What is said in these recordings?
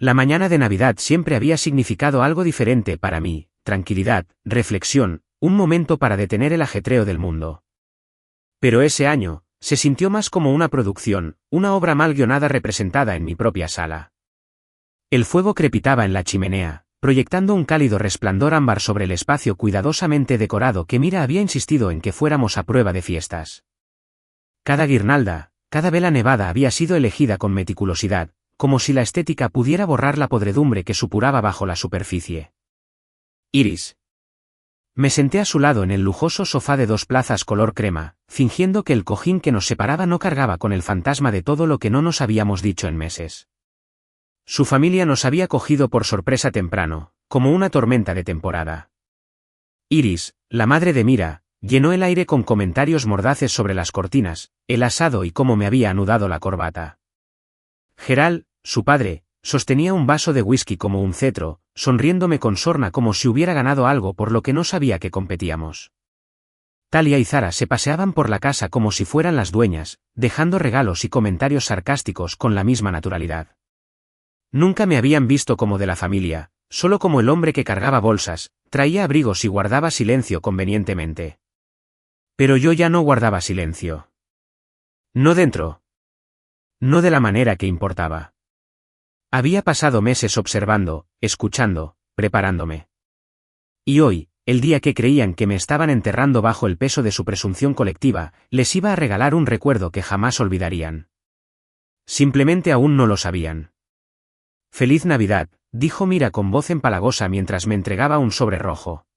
La mañana de Navidad siempre había significado algo diferente para mí: tranquilidad, reflexión, un momento para detener el ajetreo del mundo. Pero ese año, se sintió más como una producción, una obra mal guionada representada en mi propia sala. El fuego crepitaba en la chimenea, proyectando un cálido resplandor ámbar sobre el espacio cuidadosamente decorado que Mira había insistido en que fuéramos a prueba de fiestas. Cada guirnalda, cada vela nevada había sido elegida con meticulosidad, como si la estética pudiera borrar la podredumbre que supuraba bajo la superficie. Iris. Me senté a su lado en el lujoso sofá de 2 plazas color crema, fingiendo que el cojín que nos separaba no cargaba con el fantasma de todo lo que no nos habíamos dicho en meses. Su familia nos había cogido por sorpresa temprano, como una tormenta de temporada. Iris, la madre de Mira, llenó el aire con comentarios mordaces sobre las cortinas, el asado y cómo me había anudado la corbata. Gerald, su padre, sostenía un vaso de whisky como un cetro, sonriéndome con sorna como si hubiera ganado algo por lo que no sabía que competíamos. Talia y Zara se paseaban por la casa como si fueran las dueñas, dejando regalos y comentarios sarcásticos con la misma naturalidad. Nunca me habían visto como de la familia, solo como el hombre que cargaba bolsas, traía abrigos y guardaba silencio convenientemente. Pero yo ya no guardaba silencio. No dentro. No de la manera que importaba. Había pasado meses observando, escuchando, preparándome. Y hoy, el día que creían que me estaban enterrando bajo el peso de su presunción colectiva, les iba a regalar un recuerdo que jamás olvidarían. Simplemente aún no lo sabían. «Feliz Navidad», dijo Mira con voz empalagosa mientras me entregaba un sobre rojo.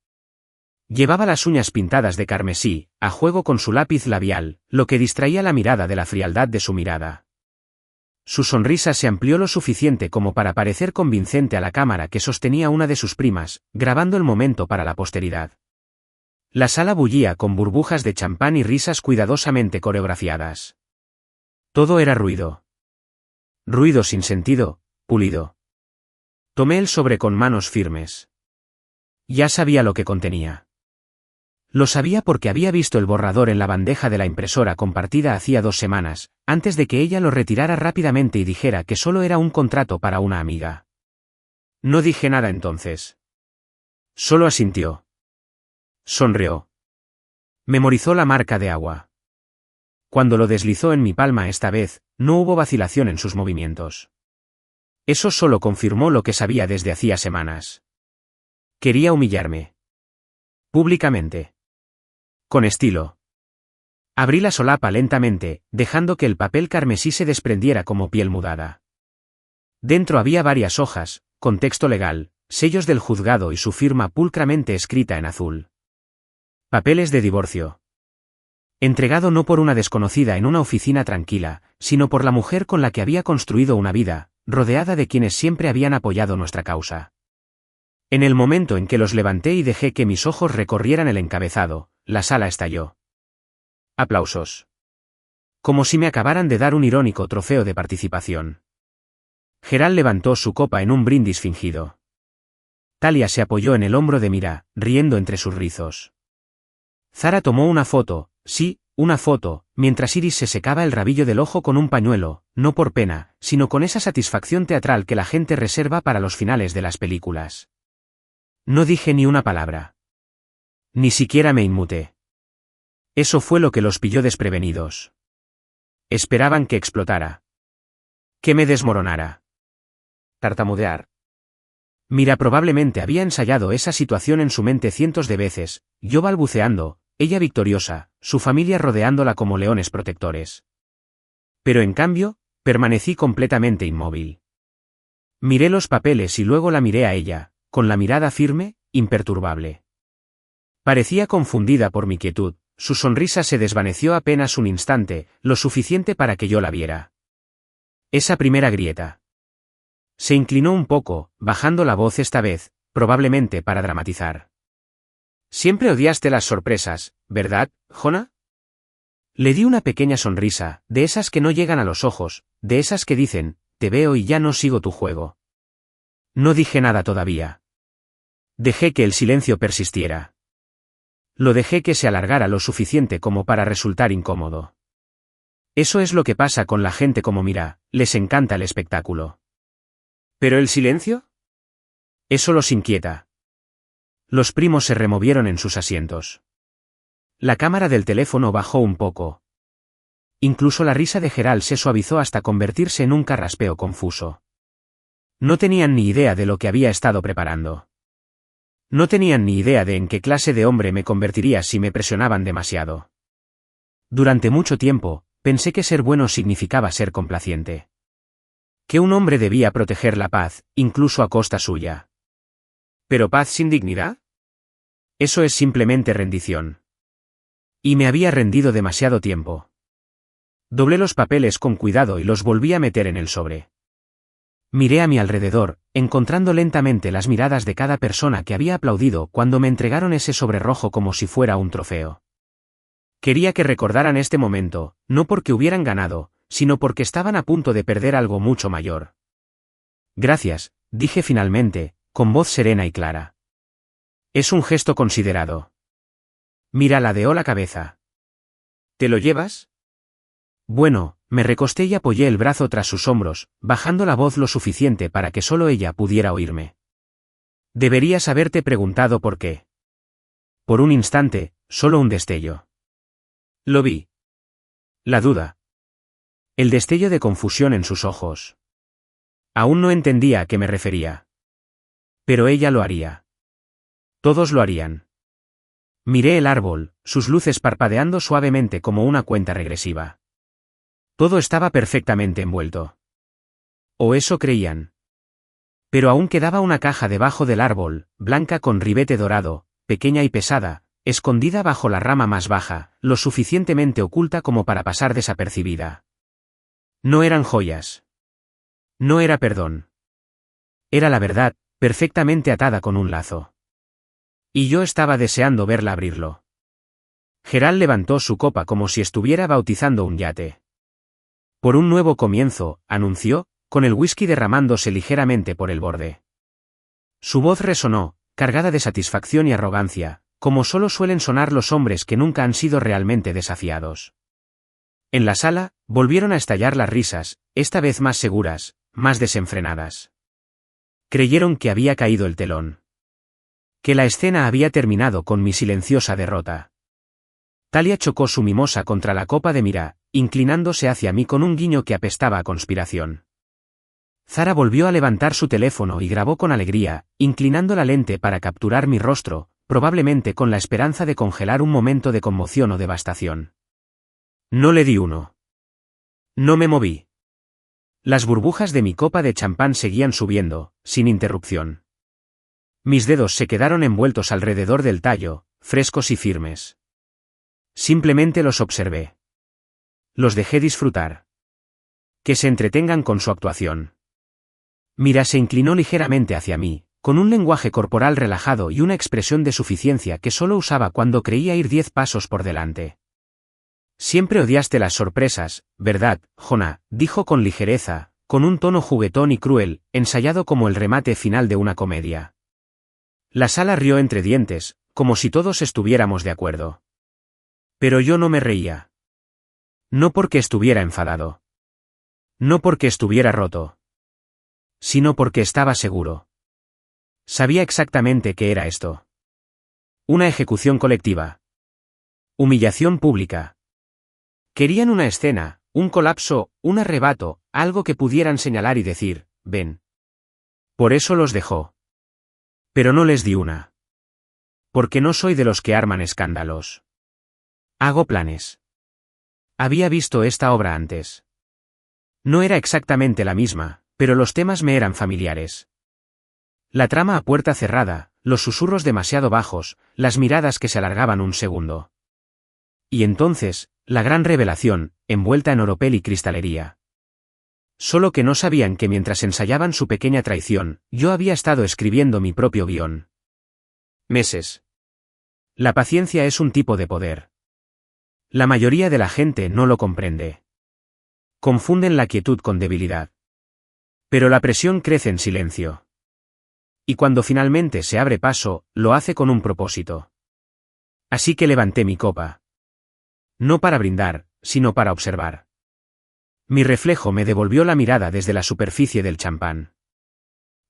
Llevaba las uñas pintadas de carmesí, a juego con su lápiz labial, lo que distraía la mirada de la frialdad de su mirada. Su sonrisa se amplió lo suficiente como para parecer convincente a la cámara que sostenía una de sus primas, grabando el momento para la posteridad. La sala bullía con burbujas de champán y risas cuidadosamente coreografiadas. Todo era ruido. Ruido sin sentido, pulido. Tomé el sobre con manos firmes. Ya sabía lo que contenía. Lo sabía porque había visto el borrador en la bandeja de la impresora compartida hacía 2 semanas, antes de que ella lo retirara rápidamente y dijera que solo era un contrato para una amiga. No dije nada entonces. Solo asintió. Sonrió. Memorizó la marca de agua. Cuando lo deslizó en mi palma esta vez, no hubo vacilación en sus movimientos. Eso solo confirmó lo que sabía desde hacía semanas. Quería humillarme. Públicamente. Con estilo. Abrí la solapa lentamente, dejando que el papel carmesí se desprendiera como piel mudada. Dentro había varias hojas, con texto legal, sellos del juzgado y su firma pulcramente escrita en azul. Papeles de divorcio. Entregado no por una desconocida en una oficina tranquila, sino por la mujer con la que había construido una vida, rodeada de quienes siempre habían apoyado nuestra causa. En el momento en que los levanté y dejé que mis ojos recorrieran el encabezado, la sala estalló. Aplausos. Como si me acabaran de dar un irónico trofeo de participación. Gerald levantó su copa en un brindis fingido. Talia se apoyó en el hombro de Mira, riendo entre sus rizos. Zara tomó una foto, sí, una foto, mientras Iris se secaba el rabillo del ojo con un pañuelo, no por pena, sino con esa satisfacción teatral que la gente reserva para los finales de las películas. No dije ni una palabra. Ni siquiera me inmuté. Eso fue lo que los pilló desprevenidos. Esperaban que explotara. Que me desmoronara. Tartamudear. Mira probablemente había ensayado esa situación en su mente cientos de veces, yo balbuceando, ella victoriosa, su familia rodeándola como leones protectores. Pero en cambio, permanecí completamente inmóvil. Miré los papeles y luego la miré a ella, con la mirada firme, imperturbable. Parecía confundida por mi quietud, su sonrisa se desvaneció apenas un instante, lo suficiente para que yo la viera. Esa primera grieta. Se inclinó un poco, bajando la voz esta vez, probablemente para dramatizar. Siempre odiaste las sorpresas, ¿verdad, Jonah? Le di una pequeña sonrisa, de esas que no llegan a los ojos, de esas que dicen, te veo y ya no sigo tu juego. No dije nada todavía. Dejé que el silencio persistiera. Lo dejé que se alargara lo suficiente como para resultar incómodo. Eso es lo que pasa con la gente como Mira, les encanta el espectáculo. ¿Pero el silencio? Eso los inquieta. Los primos se removieron en sus asientos. La cámara del teléfono bajó un poco. Incluso la risa de Gerald se suavizó hasta convertirse en un carraspeo confuso. No tenían ni idea de lo que había estado preparando. No tenían ni idea de en qué clase de hombre me convertiría si me presionaban demasiado. Durante mucho tiempo, pensé que ser bueno significaba ser complaciente. Que un hombre debía proteger la paz, incluso a costa suya. ¿Pero paz sin dignidad? Eso es simplemente rendición. Y me había rendido demasiado tiempo. Doblé los papeles con cuidado y los volví a meter en el sobre. Miré a mi alrededor, encontrando lentamente las miradas de cada persona que había aplaudido cuando me entregaron ese sobre rojo como si fuera un trofeo. Quería que recordaran este momento, no porque hubieran ganado, sino porque estaban a punto de perder algo mucho mayor. Gracias, dije finalmente, con voz serena y clara. Es un gesto considerado. Mira, ladeó la cabeza. ¿Te lo llevas? Bueno, me recosté y apoyé el brazo tras sus hombros, bajando la voz lo suficiente para que solo ella pudiera oírme. Deberías haberte preguntado por qué. Por un instante, solo un destello. Lo vi. La duda. El destello de confusión en sus ojos. Aún no entendía a qué me refería. Pero ella lo haría. Todos lo harían. Miré el árbol, sus luces parpadeando suavemente como una cuenta regresiva. Todo estaba perfectamente envuelto. O eso creían. Pero aún quedaba una caja debajo del árbol, blanca con ribete dorado, pequeña y pesada, escondida bajo la rama más baja, lo suficientemente oculta como para pasar desapercibida. No eran joyas. No era perdón. Era la verdad, perfectamente atada con un lazo. Y yo estaba deseando verla abrirlo. Gerald levantó su copa como si estuviera bautizando un yate. Por un nuevo comienzo, anunció, con el whisky derramándose ligeramente por el borde. Su voz resonó, cargada de satisfacción y arrogancia, como solo suelen sonar los hombres que nunca han sido realmente desafiados. En la sala, volvieron a estallar las risas, esta vez más seguras, más desenfrenadas. Creyeron que había caído el telón. Que la escena había terminado con mi silenciosa derrota. Talia chocó su mimosa contra la copa de Mira, inclinándose hacia mí con un guiño que apestaba a conspiración. Zara volvió a levantar su teléfono y grabó con alegría, inclinando la lente para capturar mi rostro, probablemente con la esperanza de congelar un momento de conmoción o devastación. No le di uno. No me moví. Las burbujas de mi copa de champán seguían subiendo, sin interrupción. Mis dedos se quedaron envueltos alrededor del tallo, frescos y firmes. Simplemente los observé. Los dejé disfrutar. Que se entretengan con su actuación. Mira se inclinó ligeramente hacia mí, con un lenguaje corporal relajado y una expresión de suficiencia que solo usaba cuando creía ir 10 pasos por delante. Siempre odiaste las sorpresas, ¿verdad, Jonah?, dijo con ligereza, con un tono juguetón y cruel, ensayado como el remate final de una comedia. La sala rió entre dientes, como si todos estuviéramos de acuerdo. Pero yo no me reía. No porque estuviera enfadado. No porque estuviera roto. Sino porque estaba seguro. Sabía exactamente qué era esto. Una ejecución colectiva. Humillación pública. Querían una escena, un colapso, un arrebato, algo que pudieran señalar y decir, ven. Por eso los dejó. Pero no les di una. Porque no soy de los que arman escándalos. Hago planes. Había visto esta obra antes. No era exactamente la misma, pero los temas me eran familiares. La trama a puerta cerrada, los susurros demasiado bajos, las miradas que se alargaban un segundo. Y entonces, la gran revelación, envuelta en oropel y cristalería. Solo que no sabían que mientras ensayaban su pequeña traición, yo había estado escribiendo mi propio guión. Meses. La paciencia es un tipo de poder. La mayoría de la gente no lo comprende. Confunden la quietud con debilidad. Pero la presión crece en silencio. Y cuando finalmente se abre paso, lo hace con un propósito. Así que levanté mi copa. No para brindar, sino para observar. Mi reflejo me devolvió la mirada desde la superficie del champán.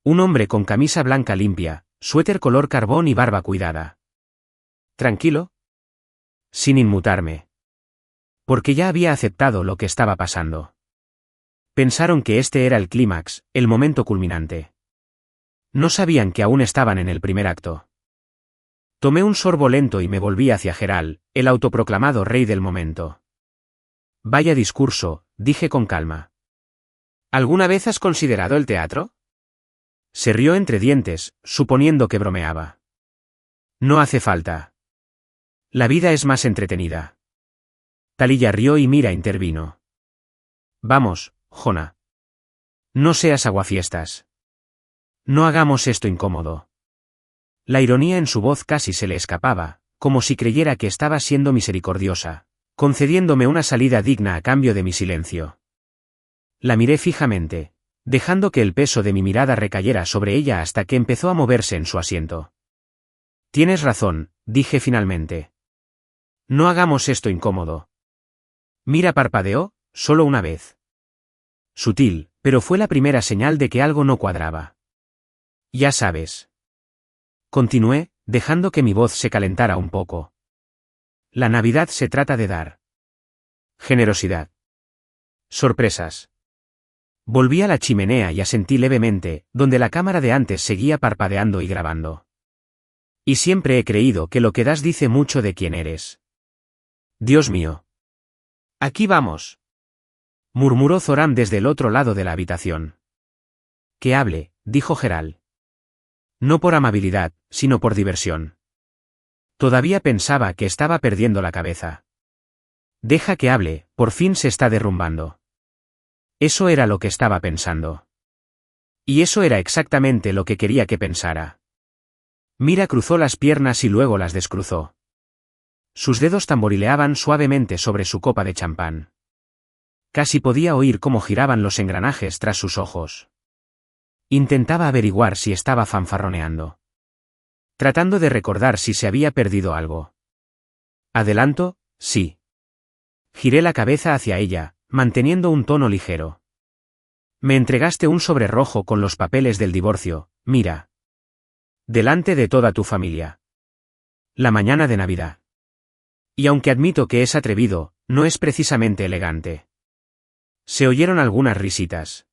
Un hombre con camisa blanca limpia, suéter color carbón y barba cuidada. ¿Tranquilo? Sin inmutarme. Porque ya había aceptado lo que estaba pasando. Pensaron que este era el clímax, el momento culminante. No sabían que aún estaban en el primer acto. Tomé un sorbo lento y me volví hacia Gerald, el autoproclamado rey del momento. Vaya discurso, dije con calma. ¿Alguna vez has considerado el teatro? Se rió entre dientes, suponiendo que bromeaba. No hace falta. La vida es más entretenida. Talía rió y Mira intervino. Vamos, Jonah. No seas aguafiestas. No hagamos esto incómodo. La ironía en su voz casi se le escapaba, como si creyera que estaba siendo misericordiosa, concediéndome una salida digna a cambio de mi silencio. La miré fijamente, dejando que el peso de mi mirada recayera sobre ella hasta que empezó a moverse en su asiento. Tienes razón, dije finalmente. No hagamos esto incómodo. Mira parpadeó, solo una vez. Sutil, pero fue la primera señal de que algo no cuadraba. Ya sabes. Continué, dejando que mi voz se calentara un poco. La Navidad se trata de dar. Generosidad. Sorpresas. Volví a la chimenea y asentí levemente, donde la cámara de antes seguía parpadeando y grabando. Y siempre he creído que lo que das dice mucho de quién eres. Dios mío. Aquí vamos. Murmuró Zoram desde el otro lado de la habitación. Que hable, dijo Gerald. No por amabilidad, sino por diversión. Todavía pensaba que estaba perdiendo la cabeza. Deja que hable, por fin se está derrumbando. Eso era lo que estaba pensando. Y eso era exactamente lo que quería que pensara. Mira cruzó las piernas y luego las descruzó. Sus dedos tamborileaban suavemente sobre su copa de champán. Casi podía oír cómo giraban los engranajes tras sus ojos. Intentaba averiguar si estaba fanfarroneando. Tratando de recordar si se había perdido algo. Adelanto, sí. Giré la cabeza hacia ella, manteniendo un tono ligero. Me entregaste un sobre rojo con los papeles del divorcio, Mira. Delante de toda tu familia. La mañana de Navidad. Y aunque admito que es atrevido, no es precisamente elegante. Se oyeron algunas risitas.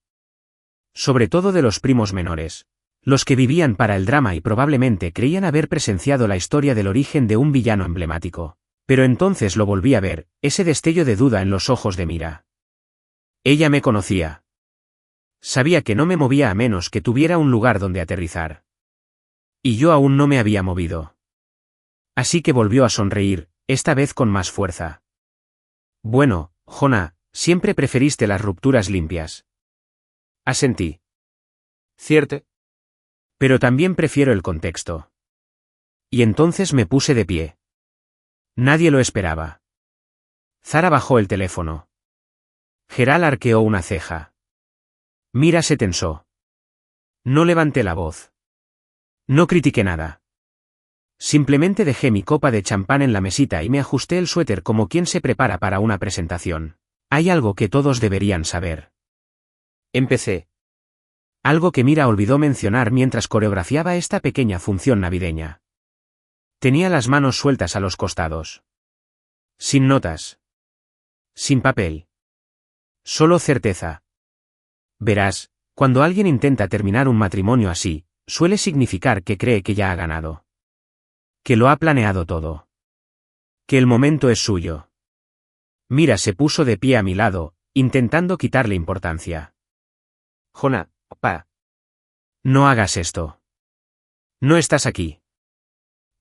Sobre todo de los primos menores, los que vivían para el drama y probablemente creían haber presenciado la historia del origen de un villano emblemático. Pero entonces lo volví a ver, ese destello de duda en los ojos de Mira. Ella me conocía. Sabía que no me movía a menos que tuviera un lugar donde aterrizar. Y yo aún no me había movido. Así que volvió a sonreír, esta vez con más fuerza. Bueno, Jonah, siempre preferiste las rupturas limpias. Asentí. Cierto. Pero también prefiero el contexto. Y entonces me puse de pie. Nadie lo esperaba. Zara bajó el teléfono. Gerald arqueó una ceja. Mira se tensó. No levanté la voz. No critiqué nada. Simplemente dejé mi copa de champán en la mesita y me ajusté el suéter como quien se prepara para una presentación. Hay algo que todos deberían saber. Empecé. Algo que Mira olvidó mencionar mientras coreografiaba esta pequeña función navideña. Tenía las manos sueltas a los costados. Sin notas. Sin papel. Solo certeza. Verás, cuando alguien intenta terminar un matrimonio así, suele significar que cree que ya ha ganado. Que lo ha planeado todo. Que el momento es suyo. Mira se puso de pie a mi lado, intentando quitarle importancia. Jonah, pa. No hagas esto. No estás aquí.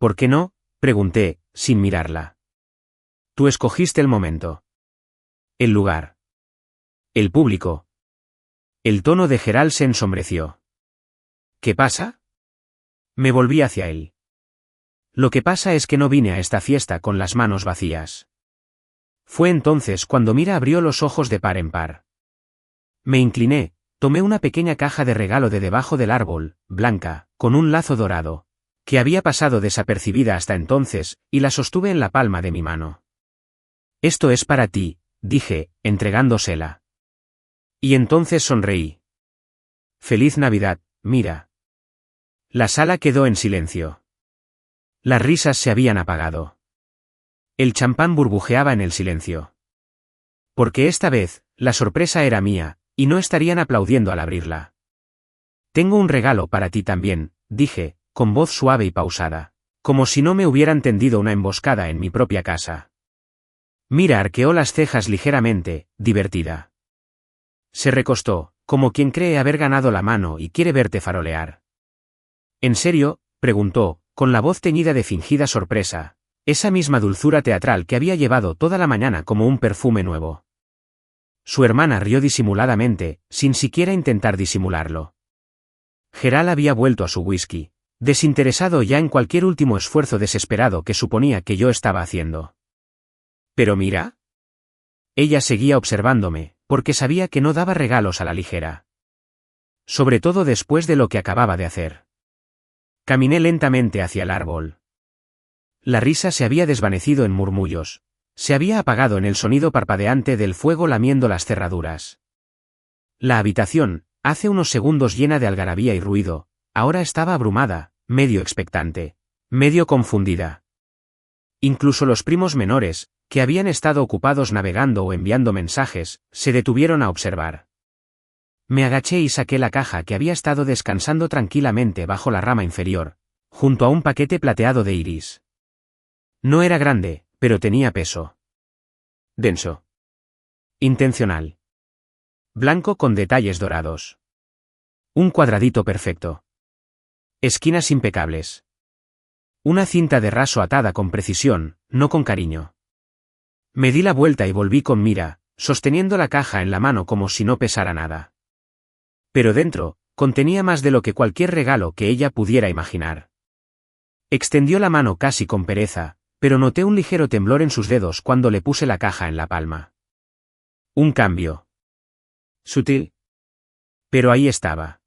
¿Por qué no? Pregunté, sin mirarla. Tú escogiste el momento. El lugar. El público. El tono de Gerald se ensombreció. ¿Qué pasa? Me volví hacia él. Lo que pasa es que no vine a esta fiesta con las manos vacías. Fue entonces cuando Mira abrió los ojos de par en par. Me incliné, tomé una pequeña caja de regalo de debajo del árbol, blanca, con un lazo dorado, que había pasado desapercibida hasta entonces, y la sostuve en la palma de mi mano. Esto es para ti, dije, entregándosela. Y entonces sonreí. Feliz Navidad, mira. La sala quedó en silencio. Las risas se habían apagado. El champán burbujeaba en el silencio. Porque esta vez, la sorpresa era mía, y no estarían aplaudiendo al abrirla. Tengo un regalo para ti también, dije, con voz suave y pausada, como si no me hubieran tendido una emboscada en mi propia casa. Mira arqueó las cejas ligeramente, divertida. Se recostó, como quien cree haber ganado la mano y quiere verte farolear. ¿En serio?, preguntó, con la voz teñida de fingida sorpresa, esa misma dulzura teatral que había llevado toda la mañana como un perfume nuevo. Su hermana rió disimuladamente, sin siquiera intentar disimularlo. Gerald había vuelto a su whisky, desinteresado ya en cualquier último esfuerzo desesperado que suponía que yo estaba haciendo. ¿Pero mira? Ella seguía observándome, porque sabía que no daba regalos a la ligera. Sobre todo después de lo que acababa de hacer. Caminé lentamente hacia el árbol. La risa se había desvanecido en murmullos. Se había apagado en el sonido parpadeante del fuego lamiendo las cerraduras. La habitación, hace unos segundos llena de algarabía y ruido, ahora estaba abrumada, medio expectante, medio confundida. Incluso los primos menores, que habían estado ocupados navegando o enviando mensajes, se detuvieron a observar. Me agaché y saqué la caja que había estado descansando tranquilamente bajo la rama inferior, junto a un paquete plateado de iris. No era grande, pero tenía peso. Denso. Intencional. Blanco con detalles dorados. Un cuadradito perfecto. Esquinas impecables. Una cinta de raso atada con precisión, no con cariño. Me di la vuelta y volví con Mira, sosteniendo la caja en la mano como si no pesara nada. Pero dentro, contenía más de lo que cualquier regalo que ella pudiera imaginar. Extendió la mano casi con pereza, pero noté un ligero temblor en sus dedos cuando le puse la caja en la palma. Un cambio. Sutil. Pero ahí estaba.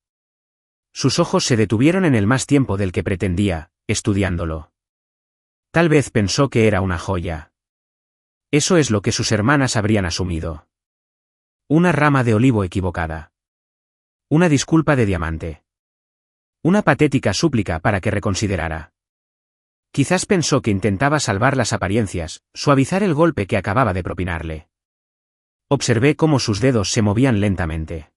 Sus ojos se detuvieron en él más tiempo del que pretendía, estudiándolo. Tal vez pensó que era una joya. Eso es lo que sus hermanas habrían asumido. Una rama de olivo equivocada. Una disculpa de diamante. Una patética súplica para que reconsiderara. Quizás pensó que intentaba salvar las apariencias, suavizar el golpe que acababa de propinarle. Observé cómo sus dedos se movían lentamente.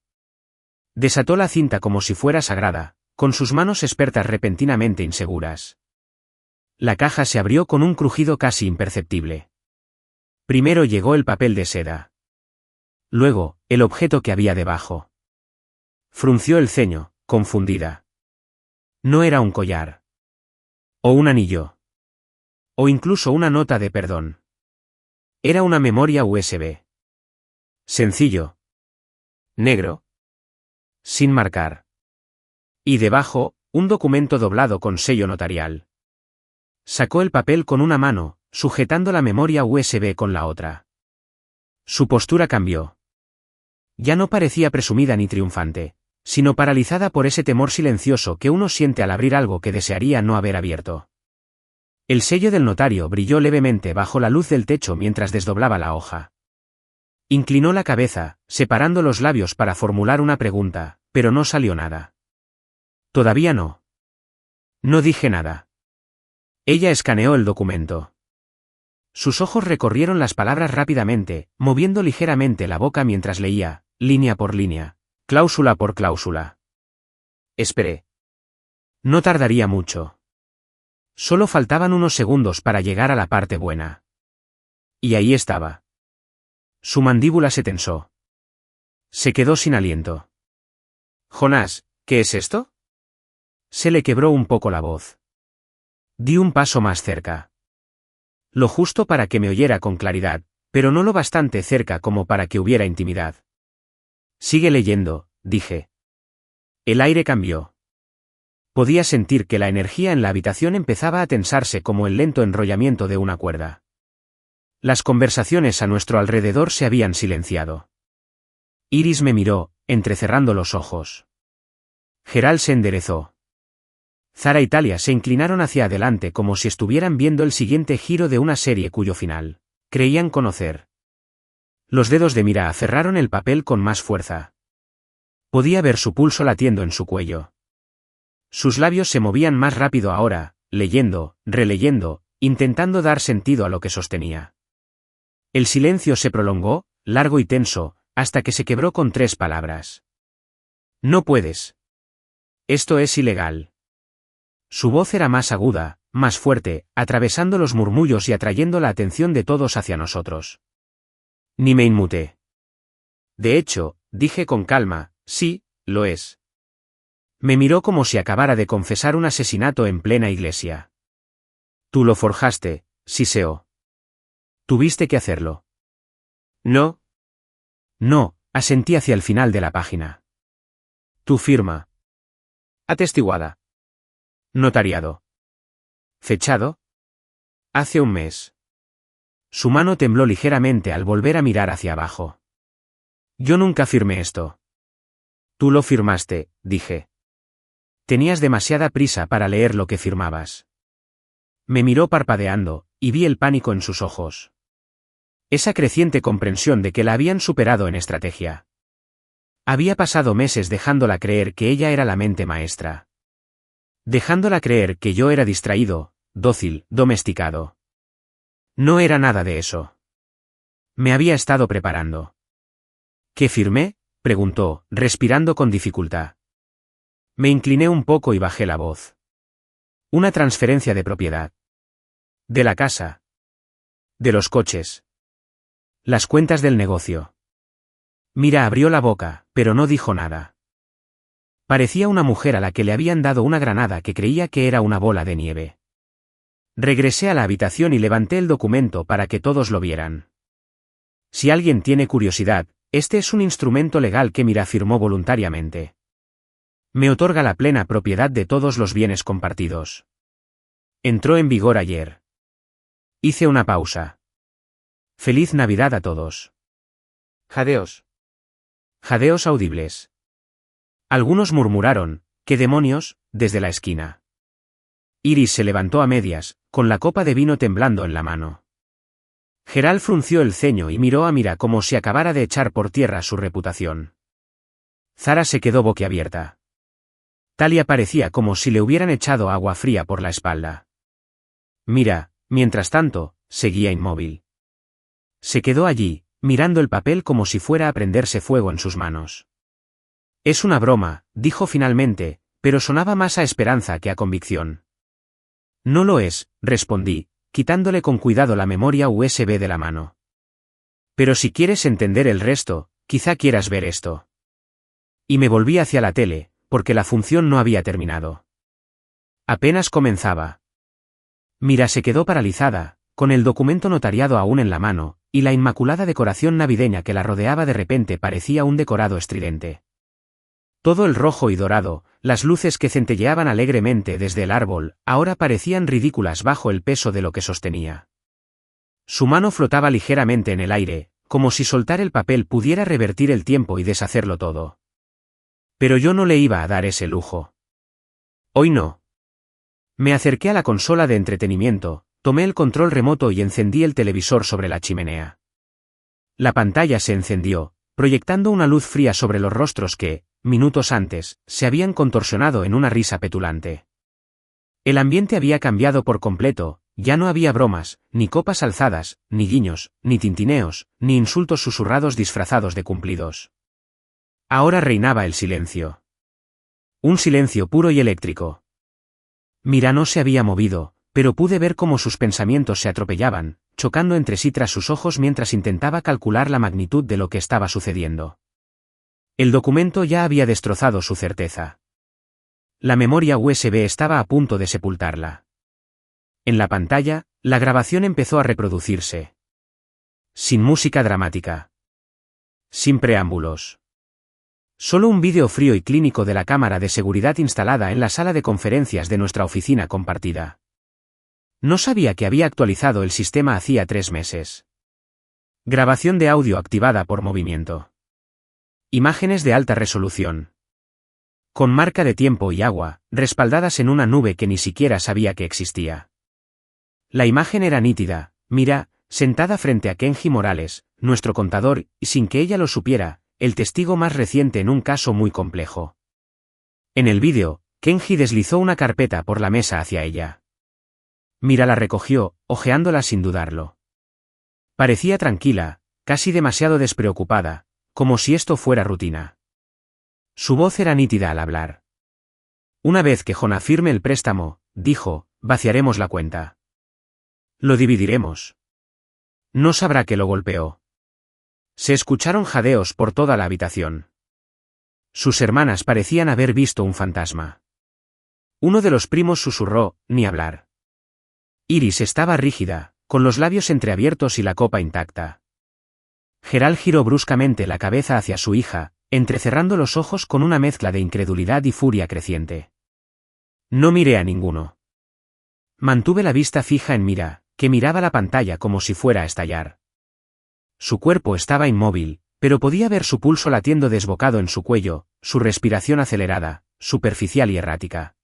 Desató la cinta como si fuera sagrada, con sus manos expertas repentinamente inseguras. La caja se abrió con un crujido casi imperceptible. Primero llegó el papel de seda. Luego, el objeto que había debajo. Frunció el ceño, confundida. No era un collar. O un anillo. O incluso una nota de perdón. Era una memoria USB. Sencillo. Negro. Sin marcar. Y debajo, un documento doblado con sello notarial. Sacó el papel con una mano, sujetando la memoria USB con la otra. Su postura cambió. Ya no parecía presumida ni triunfante, sino paralizada por ese temor silencioso que uno siente al abrir algo que desearía no haber abierto. El sello del notario brilló levemente bajo la luz del techo mientras desdoblaba la hoja. Inclinó la cabeza, separando los labios para formular una pregunta, pero no salió nada. Todavía no. No dije nada. Ella escaneó el documento. Sus ojos recorrieron las palabras rápidamente, moviendo ligeramente la boca mientras leía, línea por línea, cláusula por cláusula. Esperé. No tardaría mucho. Solo faltaban unos segundos para llegar a la parte buena. Y ahí estaba. Su mandíbula se tensó. Se quedó sin aliento. Jonás, ¿qué es esto? Se le quebró un poco la voz. Di un paso más cerca. Lo justo para que me oyera con claridad, pero no lo bastante cerca como para que hubiera intimidad. Sigue leyendo, dije. El aire cambió. Podía sentir que la energía en la habitación empezaba a tensarse como el lento enrollamiento de una cuerda. Las conversaciones a nuestro alrededor se habían silenciado. Iris me miró, entrecerrando los ojos. Gerald se enderezó. Zara y Talia se inclinaron hacia adelante como si estuvieran viendo el siguiente giro de una serie cuyo final creían conocer. Los dedos de Mira aferraron el papel con más fuerza. Podía ver su pulso latiendo en su cuello. Sus labios se movían más rápido ahora, leyendo, releyendo, intentando dar sentido a lo que sostenía. El silencio se prolongó, largo y tenso, hasta que se quebró con 3 palabras. No puedes. Esto es ilegal. Su voz era más aguda, más fuerte, atravesando los murmullos y atrayendo la atención de todos hacia nosotros. Ni me inmuté. De hecho, dije con calma, sí, lo es. Me miró como si acabara de confesar un asesinato en plena iglesia. Tú lo forjaste, siseó. Tuviste que hacerlo. No. No, asentí hacia el final de la página. Tu firma. Atestiguada. Notariado. ¿Fechado? Hace un mes. Su mano tembló ligeramente al volver a mirar hacia abajo. Yo nunca firmé esto. Tú lo firmaste, dije. Tenías demasiada prisa para leer lo que firmabas. Me miró parpadeando, y vi el pánico en sus ojos. Esa creciente comprensión de que la habían superado en estrategia. Había pasado meses dejándola creer que ella era la mente maestra. Dejándola creer que yo era distraído, dócil, domesticado. No era nada de eso. Me había estado preparando. ¿Qué firmé?, preguntó, respirando con dificultad. Me incliné un poco y bajé la voz. Una transferencia de propiedad. De la casa. De los coches. Las cuentas del negocio. Mira abrió la boca, pero no dijo nada. Parecía una mujer a la que le habían dado una granada que creía que era una bola de nieve. Regresé a la habitación y levanté el documento para que todos lo vieran. Si alguien tiene curiosidad, este es un instrumento legal que Mira firmó voluntariamente. Me otorga la plena propiedad de todos los bienes compartidos. Entró en vigor ayer. Hice una pausa. Feliz Navidad a todos. Jadeos. Jadeos audibles. Algunos murmuraron, ¿qué demonios?, desde la esquina. Iris se levantó a medias, con la copa de vino temblando en la mano. Gerald frunció el ceño y miró a Mira como si acabara de echar por tierra su reputación. Zara se quedó boquiabierta. Talia parecía como si le hubieran echado agua fría por la espalda. Mira, mientras tanto, seguía inmóvil. Se quedó allí, mirando el papel como si fuera a prenderse fuego en sus manos. Es una broma, dijo finalmente, pero sonaba más a esperanza que a convicción. No lo es, respondí, quitándole con cuidado la memoria USB de la mano. Pero si quieres entender el resto, quizá quieras ver esto. Y me volví hacia la tele, porque la función no había terminado. Apenas comenzaba. Mira se quedó paralizada, con el documento notariado aún en la mano, y la inmaculada decoración navideña que la rodeaba de repente parecía un decorado estridente. Todo el rojo y dorado, las luces que centelleaban alegremente desde el árbol, ahora parecían ridículas bajo el peso de lo que sostenía. Su mano flotaba ligeramente en el aire, como si soltar el papel pudiera revertir el tiempo y deshacerlo todo. Pero yo no le iba a dar ese lujo. Hoy no. Me acerqué a la consola de entretenimiento, tomé el control remoto y encendí el televisor sobre la chimenea. La pantalla se encendió, proyectando una luz fría sobre los rostros que, minutos antes, se habían contorsionado en una risa petulante. El ambiente había cambiado por completo, ya no había bromas, ni copas alzadas, ni guiños, ni tintineos, ni insultos susurrados disfrazados de cumplidos. Ahora reinaba el silencio. Un silencio puro y eléctrico. Mira no se había movido, pero pude ver cómo sus pensamientos se atropellaban, chocando entre sí tras sus ojos mientras intentaba calcular la magnitud de lo que estaba sucediendo. El documento ya había destrozado su certeza. La memoria USB estaba a punto de sepultarla. En la pantalla, la grabación empezó a reproducirse. Sin música dramática. Sin preámbulos. Solo un vídeo frío y clínico de la cámara de seguridad instalada en la sala de conferencias de nuestra oficina compartida. No sabía que había actualizado el sistema hacía 3 meses. Grabación de audio activada por movimiento. Imágenes de alta resolución. Con marca de tiempo y agua, respaldadas en una nube que ni siquiera sabía que existía. La imagen era nítida, Mira, sentada frente a Kenji Morales, nuestro contador, y sin que ella lo supiera, el testigo más reciente en un caso muy complejo. En el vídeo, Kenji deslizó una carpeta por la mesa hacia ella. Mira la recogió, hojeándola sin dudarlo. Parecía tranquila, casi demasiado despreocupada, como si esto fuera rutina. Su voz era nítida al hablar. Una vez que Hona firme el préstamo, dijo, vaciaremos la cuenta. Lo dividiremos. No sabrá que lo golpeó. Se escucharon jadeos por toda la habitación. Sus hermanas parecían haber visto un fantasma. Uno de los primos susurró, ni hablar. Iris estaba rígida, con los labios entreabiertos y la copa intacta. Gerald giró bruscamente la cabeza hacia su hija, entrecerrando los ojos con una mezcla de incredulidad y furia creciente. No miré a ninguno. Mantuve la vista fija en Mira, que miraba la pantalla como si fuera a estallar. Su cuerpo estaba inmóvil, pero podía ver su pulso latiendo desbocado en su cuello, su respiración acelerada, superficial y errática.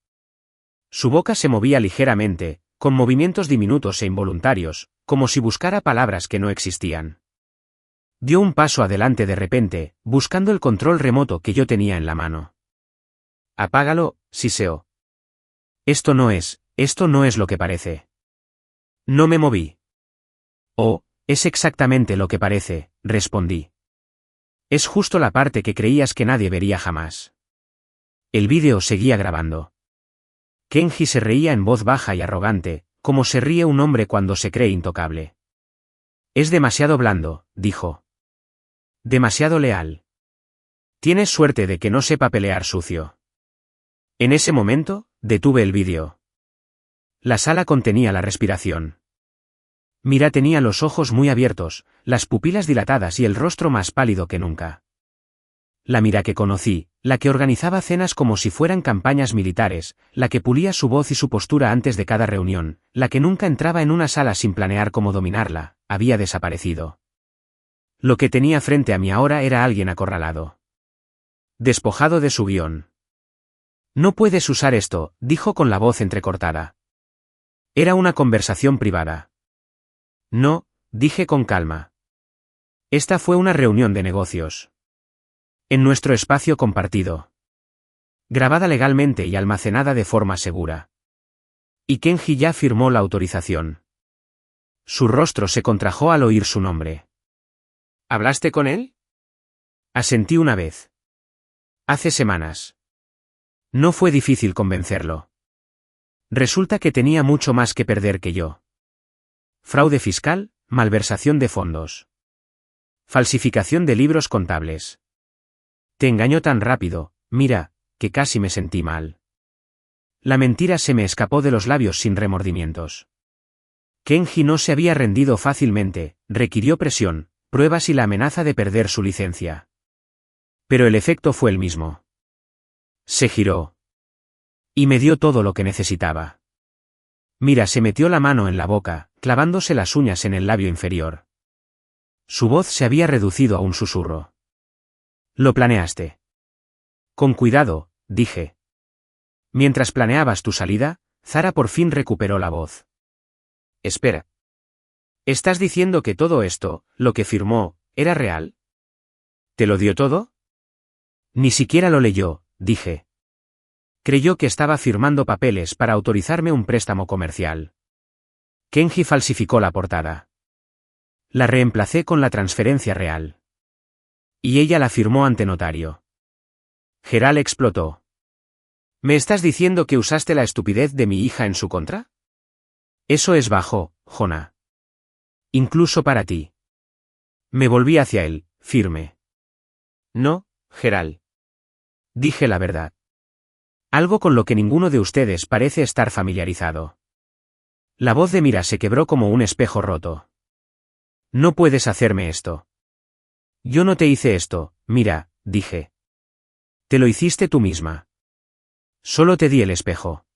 Su boca se movía ligeramente, con movimientos diminutos e involuntarios, como si buscara palabras que no existían. Dio un paso adelante de repente, buscando el control remoto que yo tenía en la mano. Apágalo, siseó. Esto no es lo que parece. No me moví. Oh, es exactamente lo que parece, respondí. Es justo la parte que creías que nadie vería jamás. El vídeo seguía grabando. Kenji se reía en voz baja y arrogante, como se ríe un hombre cuando se cree intocable. Es demasiado blando, dijo. Demasiado leal. Tienes suerte de que no sepa pelear sucio. En ese momento, detuve el vídeo. La sala contenía la respiración. Mira tenía los ojos muy abiertos, las pupilas dilatadas y el rostro más pálido que nunca. La Mira que conocí, la que organizaba cenas como si fueran campañas militares, la que pulía su voz y su postura antes de cada reunión, la que nunca entraba en una sala sin planear cómo dominarla, había desaparecido. Lo que tenía frente a mí ahora era alguien acorralado. Despojado de su guión. No puedes usar esto, dijo con la voz entrecortada. Era una conversación privada. No, dije con calma. Esta fue una reunión de negocios. En nuestro espacio compartido. Grabada legalmente y almacenada de forma segura. Y Kenji ya firmó la autorización. Su rostro se contrajo al oír su nombre. ¿Hablaste con él? Asentí una vez. Hace semanas. No fue difícil convencerlo. Resulta que tenía mucho más que perder que yo. Fraude fiscal, malversación de fondos. Falsificación de libros contables. Te engañó tan rápido, Mira, que casi me sentí mal. La mentira se me escapó de los labios sin remordimientos. Kenji no se había rendido fácilmente, requirió presión, pruebas y la amenaza de perder su licencia. Pero el efecto fue el mismo. Se giró. Y me dio todo lo que necesitaba. Mira se metió la mano en la boca, clavándose las uñas en el labio inferior. Su voz se había reducido a un susurro. Lo planeaste. Con cuidado, dije. Mientras planeabas tu salida, Zara por fin recuperó la voz. Espera. ¿Estás diciendo que todo esto, lo que firmó, era real? ¿Te lo dio todo? Ni siquiera lo leyó, dije. Creyó que estaba firmando papeles para autorizarme un préstamo comercial. Kenji falsificó la portada. La reemplacé con la transferencia real. Y ella la firmó ante notario. Gerald explotó. ¿Me estás diciendo que usaste la estupidez de mi hija en su contra? Eso es bajo, Hona. Incluso para ti. Me volví hacia él, firme. No, Gerald. Dije la verdad. Algo con lo que ninguno de ustedes parece estar familiarizado. La voz de Mira se quebró como un espejo roto. No puedes hacerme esto. Yo no te hice esto, Mira, dije. Te lo hiciste tú misma. Solo te di el espejo.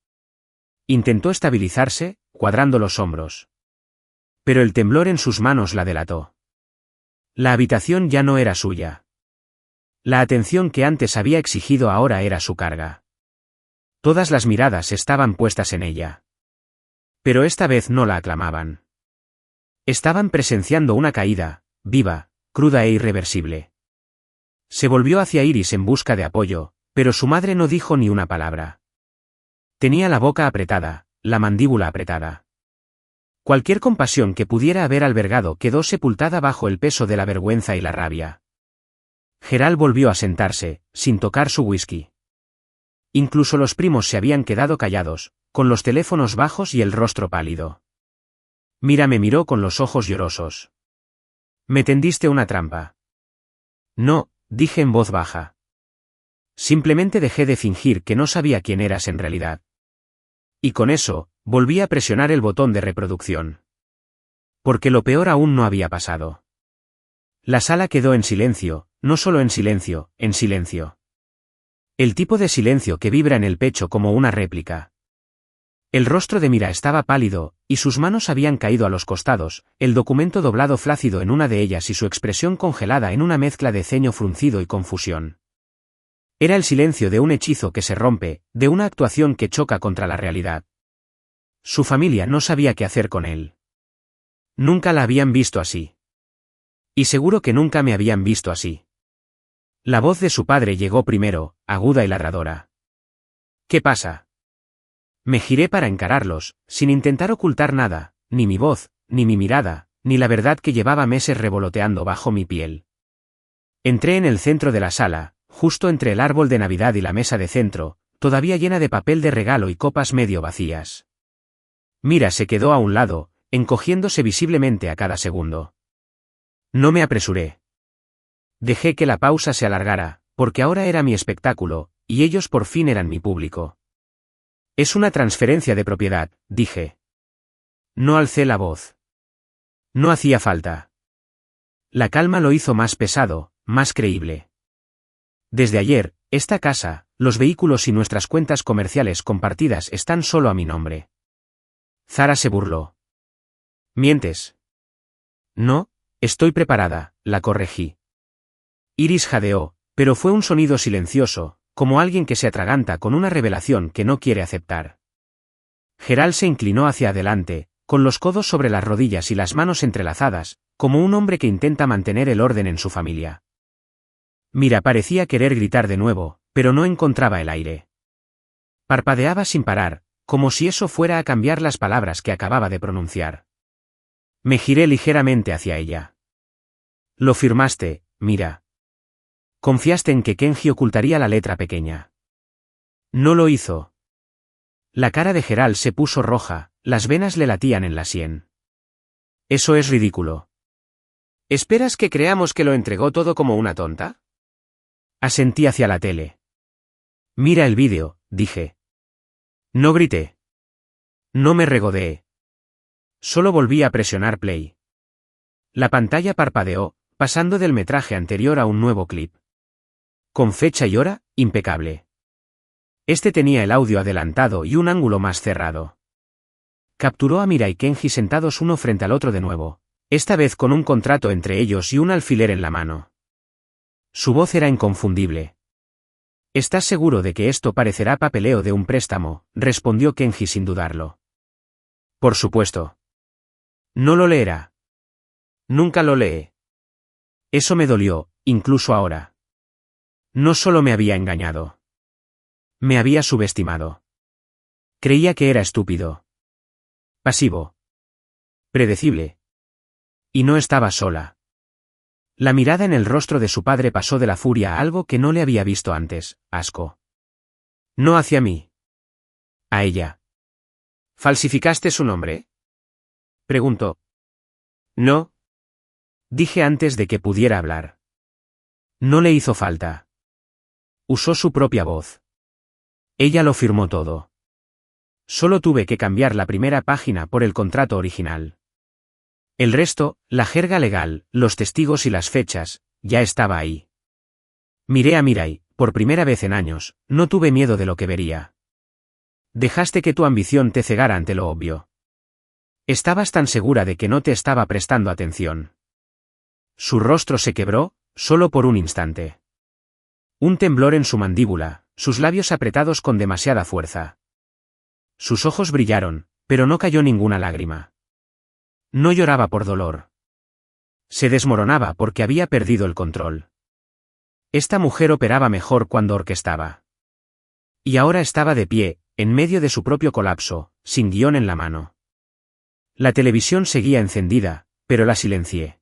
Intentó estabilizarse, cuadrando los hombros. Pero el temblor en sus manos la delató. La habitación ya no era suya. La atención que antes había exigido ahora era su carga. Todas las miradas estaban puestas en ella. Pero esta vez no la aclamaban. Estaban presenciando una caída, viva, cruda e irreversible. Se volvió hacia Iris en busca de apoyo, pero su madre no dijo ni una palabra. Tenía la boca apretada, la mandíbula apretada. Cualquier compasión que pudiera haber albergado quedó sepultada bajo el peso de la vergüenza y la rabia. Gerald volvió a sentarse, sin tocar su whisky. Incluso los primos se habían quedado callados, con los teléfonos bajos y el rostro pálido. Mira me miró con los ojos llorosos. «Me tendiste una trampa». «No», dije en voz baja. Simplemente dejé de fingir que no sabía quién eras en realidad. Y con eso, volví a presionar el botón de reproducción. Porque lo peor aún no había pasado. La sala quedó en silencio, no solo en silencio, en silencio. El tipo de silencio que vibra en el pecho como una réplica. El rostro de Mira estaba pálido, y sus manos habían caído a los costados, el documento doblado flácido en una de ellas y su expresión congelada en una mezcla de ceño fruncido y confusión. Era el silencio de un hechizo que se rompe, de una actuación que choca contra la realidad. Su familia no sabía qué hacer con él. Nunca la habían visto así. Y seguro que nunca me habían visto así. La voz de su padre llegó primero, aguda y ladradora. «¿Qué pasa?» Me giré para encararlos, sin intentar ocultar nada, ni mi voz, ni mi mirada, ni la verdad que llevaba meses revoloteando bajo mi piel. Entré en el centro de la sala, justo entre el árbol de Navidad y la mesa de centro, todavía llena de papel de regalo y copas medio vacías. Mira se quedó a un lado, encogiéndose visiblemente a cada segundo. No me apresuré. Dejé que la pausa se alargara, porque ahora era mi espectáculo, y ellos por fin eran mi público. «Es una transferencia de propiedad», dije. No alcé la voz. No hacía falta. La calma lo hizo más pesado, más creíble. Desde ayer, esta casa, los vehículos y nuestras cuentas comerciales compartidas están solo a mi nombre. Zara se burló. «¿Mientes?» «No, estoy preparada», la corregí. Iris jadeó, pero fue un sonido silencioso, como alguien que se atraganta con una revelación que no quiere aceptar. Gerald se inclinó hacia adelante, con los codos sobre las rodillas y las manos entrelazadas, como un hombre que intenta mantener el orden en su familia. Mira parecía querer gritar de nuevo, pero no encontraba el aire. Parpadeaba sin parar, como si eso fuera a cambiar las palabras que acababa de pronunciar. Me giré ligeramente hacia ella. «Lo firmaste, Mira. Confiaste en que Kenji ocultaría la letra pequeña. No lo hizo». La cara de Gerald se puso roja, las venas le latían en la sien. «Eso es ridículo». «¿Esperas que creamos que lo entregó todo como una tonta?» Asentí hacia la tele. «Mira el vídeo», dije. No grité. No me regodeé. Solo volví a presionar play. La pantalla parpadeó, pasando del metraje anterior a un nuevo clip. Con fecha y hora, impecable. Este tenía el audio adelantado y un ángulo más cerrado. Capturó a Mira y Kenji sentados uno frente al otro de nuevo, esta vez con un contrato entre ellos y un alfiler en la mano. Su voz era inconfundible. «¿Estás seguro de que esto parecerá papeleo de un préstamo?», respondió Kenji sin dudarlo. «Por supuesto. No lo leerá. Nunca lo lee». Eso me dolió, incluso ahora. No solo me había engañado. Me había subestimado. Creía que era estúpido. Pasivo. Predecible. Y no estaba sola. La mirada en el rostro de su padre pasó de la furia a algo que no le había visto antes, asco. No hacia mí. A ella. «¿Falsificaste su nombre?», preguntó. «No», dije antes de que pudiera hablar. No le hizo falta. Usó su propia voz. Ella lo firmó todo. Solo tuve que cambiar la primera página por el contrato original. El resto, la jerga legal, los testigos y las fechas, ya estaba ahí. Miré a Mirai, por primera vez en años, no tuve miedo de lo que vería. «Dejaste que tu ambición te cegara ante lo obvio. Estabas tan segura de que no te estaba prestando atención». Su rostro se quebró, solo por un instante. Un temblor en su mandíbula, sus labios apretados con demasiada fuerza. Sus ojos brillaron, pero no cayó ninguna lágrima. No lloraba por dolor. Se desmoronaba porque había perdido el control. Esta mujer operaba mejor cuando orquestaba. Y ahora estaba de pie, en medio de su propio colapso, sin guión en la mano. La televisión seguía encendida, pero la silencié.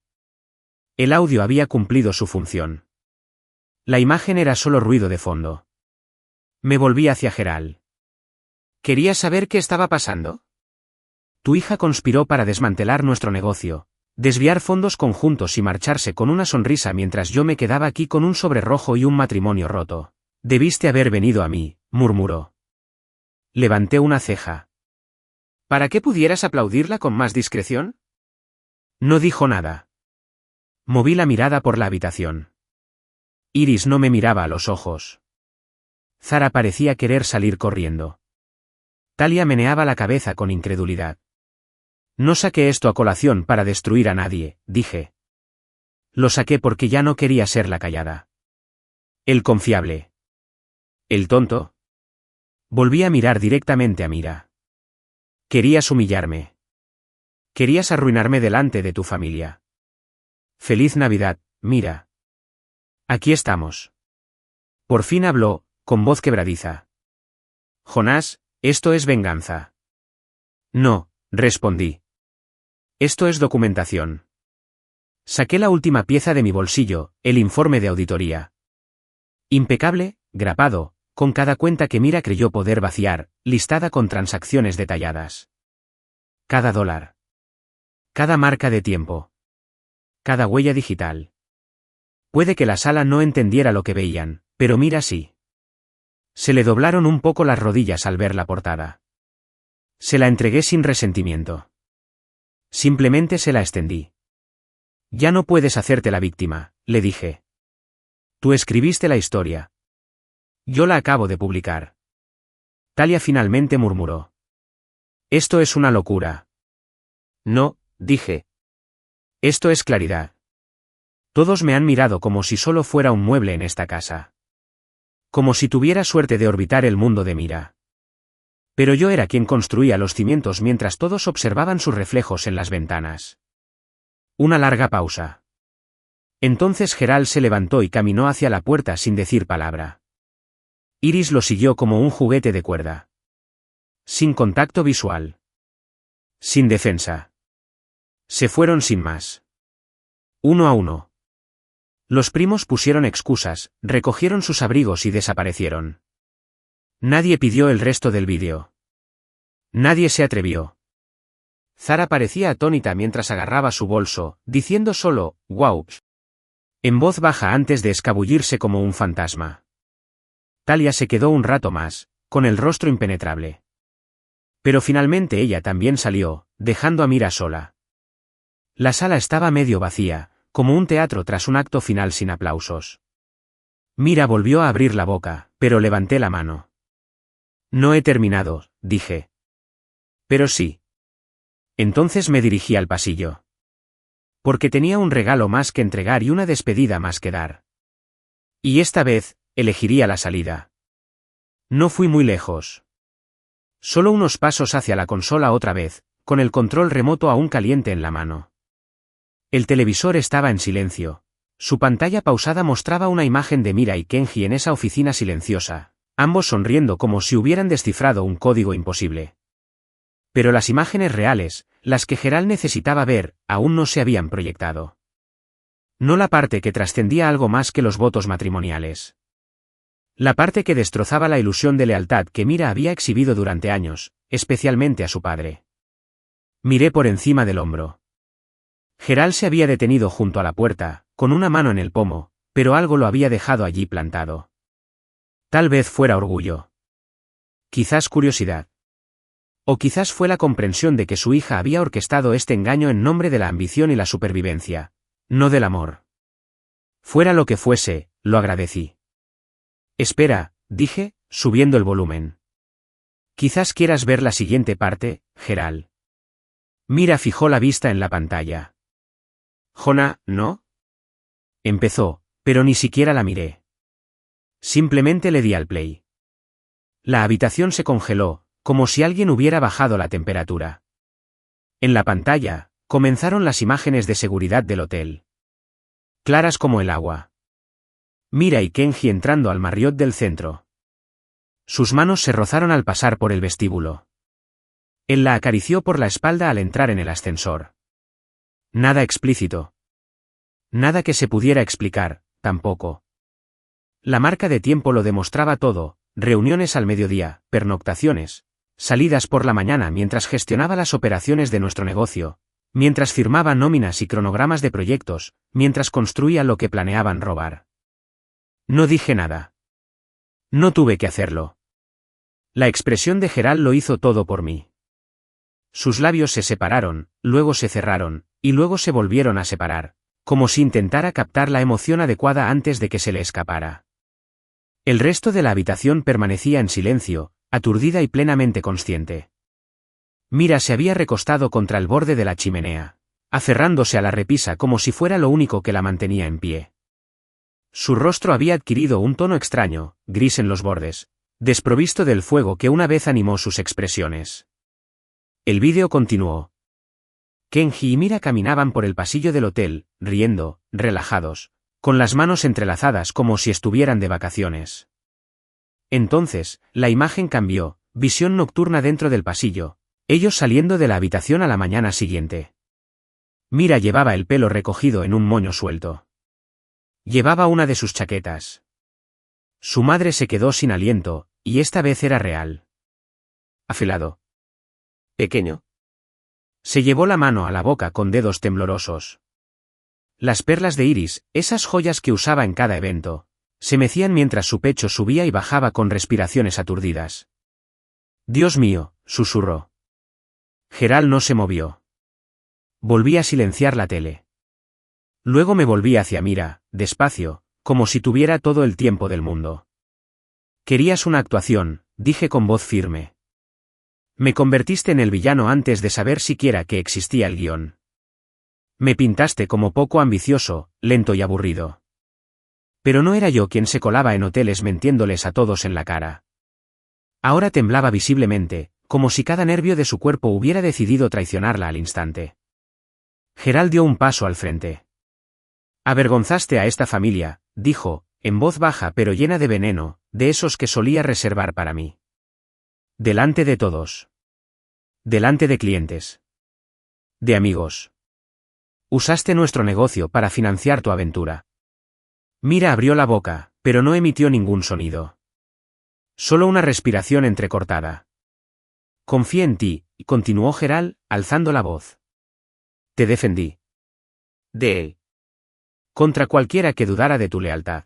El audio había cumplido su función. La imagen era solo ruido de fondo. Me volví hacia Gerald. ¿Querías saber qué estaba pasando? Tu hija conspiró para desmantelar nuestro negocio, desviar fondos conjuntos y marcharse con una sonrisa mientras yo me quedaba aquí con un sobre rojo y un matrimonio roto. Debiste haber venido a mí, murmuró. Levanté una ceja. ¿Para qué pudieras aplaudirla con más discreción? No dijo nada. Moví la mirada por la habitación. Iris no me miraba a los ojos. Zara parecía querer salir corriendo. Talia meneaba la cabeza con incredulidad. No saqué esto a colación para destruir a nadie, dije. Lo saqué porque ya no quería ser la callada. El confiable. ¿El tonto? Volví a mirar directamente a Mira. Querías humillarme. Querías arruinarme delante de tu familia. Feliz Navidad, Mira. Aquí estamos. Por fin habló, con voz quebradiza. Jonás, esto es venganza. No, respondí. Esto es documentación. Saqué la última pieza de mi bolsillo, el informe de auditoría. Impecable, grapado, con cada cuenta que Mira creyó poder vaciar, listada con transacciones detalladas. Cada dólar. Cada marca de tiempo. Cada huella digital. Puede que la sala no entendiera lo que veían, pero Mira sí. Se le doblaron un poco las rodillas al ver la portada. Se la entregué sin resentimiento. Simplemente se la extendí. Ya no puedes hacerte la víctima, le dije. Tú escribiste la historia. Yo la acabo de publicar. Talia finalmente murmuró. Esto es una locura. No, dije. Esto es claridad. Todos me han mirado como si solo fuera un mueble en esta casa. Como si tuviera suerte de orbitar el mundo de Mira. Pero yo era quien construía los cimientos mientras todos observaban sus reflejos en las ventanas. Una larga pausa. Entonces Gerald se levantó y caminó hacia la puerta sin decir palabra. Iris lo siguió como un juguete de cuerda. Sin contacto visual. Sin defensa. Se fueron sin más. Uno a uno. Los primos pusieron excusas, recogieron sus abrigos y desaparecieron. Nadie pidió el resto del vídeo. Nadie se atrevió. Zara parecía atónita mientras agarraba su bolso, diciendo solo, «Wow», en voz baja antes de escabullirse como un fantasma. Talia se quedó un rato más, con el rostro impenetrable. Pero finalmente ella también salió, dejando a Mira sola. La sala estaba medio vacía, como un teatro tras un acto final sin aplausos. Mira volvió a abrir la boca, pero levanté la mano. No he terminado, dije. Pero sí. Entonces me dirigí al pasillo. Porque tenía un regalo más que entregar y una despedida más que dar. Y esta vez, elegiría la salida. No fui muy lejos. Solo unos pasos hacia la consola otra vez, con el control remoto aún caliente en la mano. El televisor estaba en silencio. Su pantalla pausada mostraba una imagen de Mira y Kenji en esa oficina silenciosa, ambos sonriendo como si hubieran descifrado un código imposible. Pero las imágenes reales, las que Gerald necesitaba ver, aún no se habían proyectado. No la parte que trascendía algo más que los votos matrimoniales. La parte que destrozaba la ilusión de lealtad que Mira había exhibido durante años, especialmente a su padre. Miré por encima del hombro. Gerald se había detenido junto a la puerta, con una mano en el pomo, pero algo lo había dejado allí plantado. Tal vez fuera orgullo. Quizás curiosidad. O quizás fue la comprensión de que su hija había orquestado este engaño en nombre de la ambición y la supervivencia, no del amor. Fuera lo que fuese, lo agradecí. Espera, dije, subiendo el volumen. Quizás quieras ver la siguiente parte, Gerald. Mira fijó la vista en la pantalla. Jonah, ¿no? Empezó, pero ni siquiera la miré. Simplemente le di al play. La habitación se congeló, como si alguien hubiera bajado la temperatura. En la pantalla, comenzaron las imágenes de seguridad del hotel. Claras como el agua. Mira y Kenji entrando al Marriott del centro. Sus manos se rozaron al pasar por el vestíbulo. Él la acarició por la espalda al entrar en el ascensor. Nada explícito. Nada que se pudiera explicar, tampoco. La marca de tiempo lo demostraba todo: reuniones al mediodía, pernoctaciones, salidas por la mañana mientras gestionaba las operaciones de nuestro negocio, mientras firmaba nóminas y cronogramas de proyectos, mientras construía lo que planeaban robar. No dije nada. No tuve que hacerlo. La expresión de Gerald lo hizo todo por mí. Sus labios se separaron, luego se cerraron, y luego se volvieron a separar, como si intentara captar la emoción adecuada antes de que se le escapara. El resto de la habitación permanecía en silencio, aturdida y plenamente consciente. Mira se había recostado contra el borde de la chimenea, aferrándose a la repisa como si fuera lo único que la mantenía en pie. Su rostro había adquirido un tono extraño, gris en los bordes, desprovisto del fuego que una vez animó sus expresiones. El vídeo continuó. Kenji y Mira caminaban por el pasillo del hotel, riendo, relajados, con las manos entrelazadas como si estuvieran de vacaciones. Entonces, la imagen cambió, visión nocturna dentro del pasillo, ellos saliendo de la habitación a la mañana siguiente. Mira llevaba el pelo recogido en un moño suelto. Llevaba una de sus chaquetas. Su madre se quedó sin aliento, y esta vez era real. Afilado. Pequeño. Se llevó la mano a la boca con dedos temblorosos. Las perlas de iris, esas joyas que usaba en cada evento, se mecían mientras su pecho subía y bajaba con respiraciones aturdidas. Dios mío, susurró. Gerald no se movió. Volví a silenciar la tele. Luego me volví hacia Mira, despacio, como si tuviera todo el tiempo del mundo. Querías una actuación, dije con voz firme. Me convertiste en el villano antes de saber siquiera que existía el guión. Me pintaste como poco ambicioso, lento y aburrido. Pero no era yo quien se colaba en hoteles mintiéndoles a todos en la cara. Ahora temblaba visiblemente, como si cada nervio de su cuerpo hubiera decidido traicionarla al instante. Gerald dio un paso al frente. Avergonzaste a esta familia, dijo, en voz baja pero llena de veneno, de esos que solía reservar para mí. Delante de todos. Delante de clientes. De amigos. Usaste nuestro negocio para financiar tu aventura. Mira abrió la boca, pero no emitió ningún sonido. Solo una respiración entrecortada. Confié en ti, continuó Gerald, alzando la voz. Te defendí. Contra cualquiera que dudara de tu lealtad.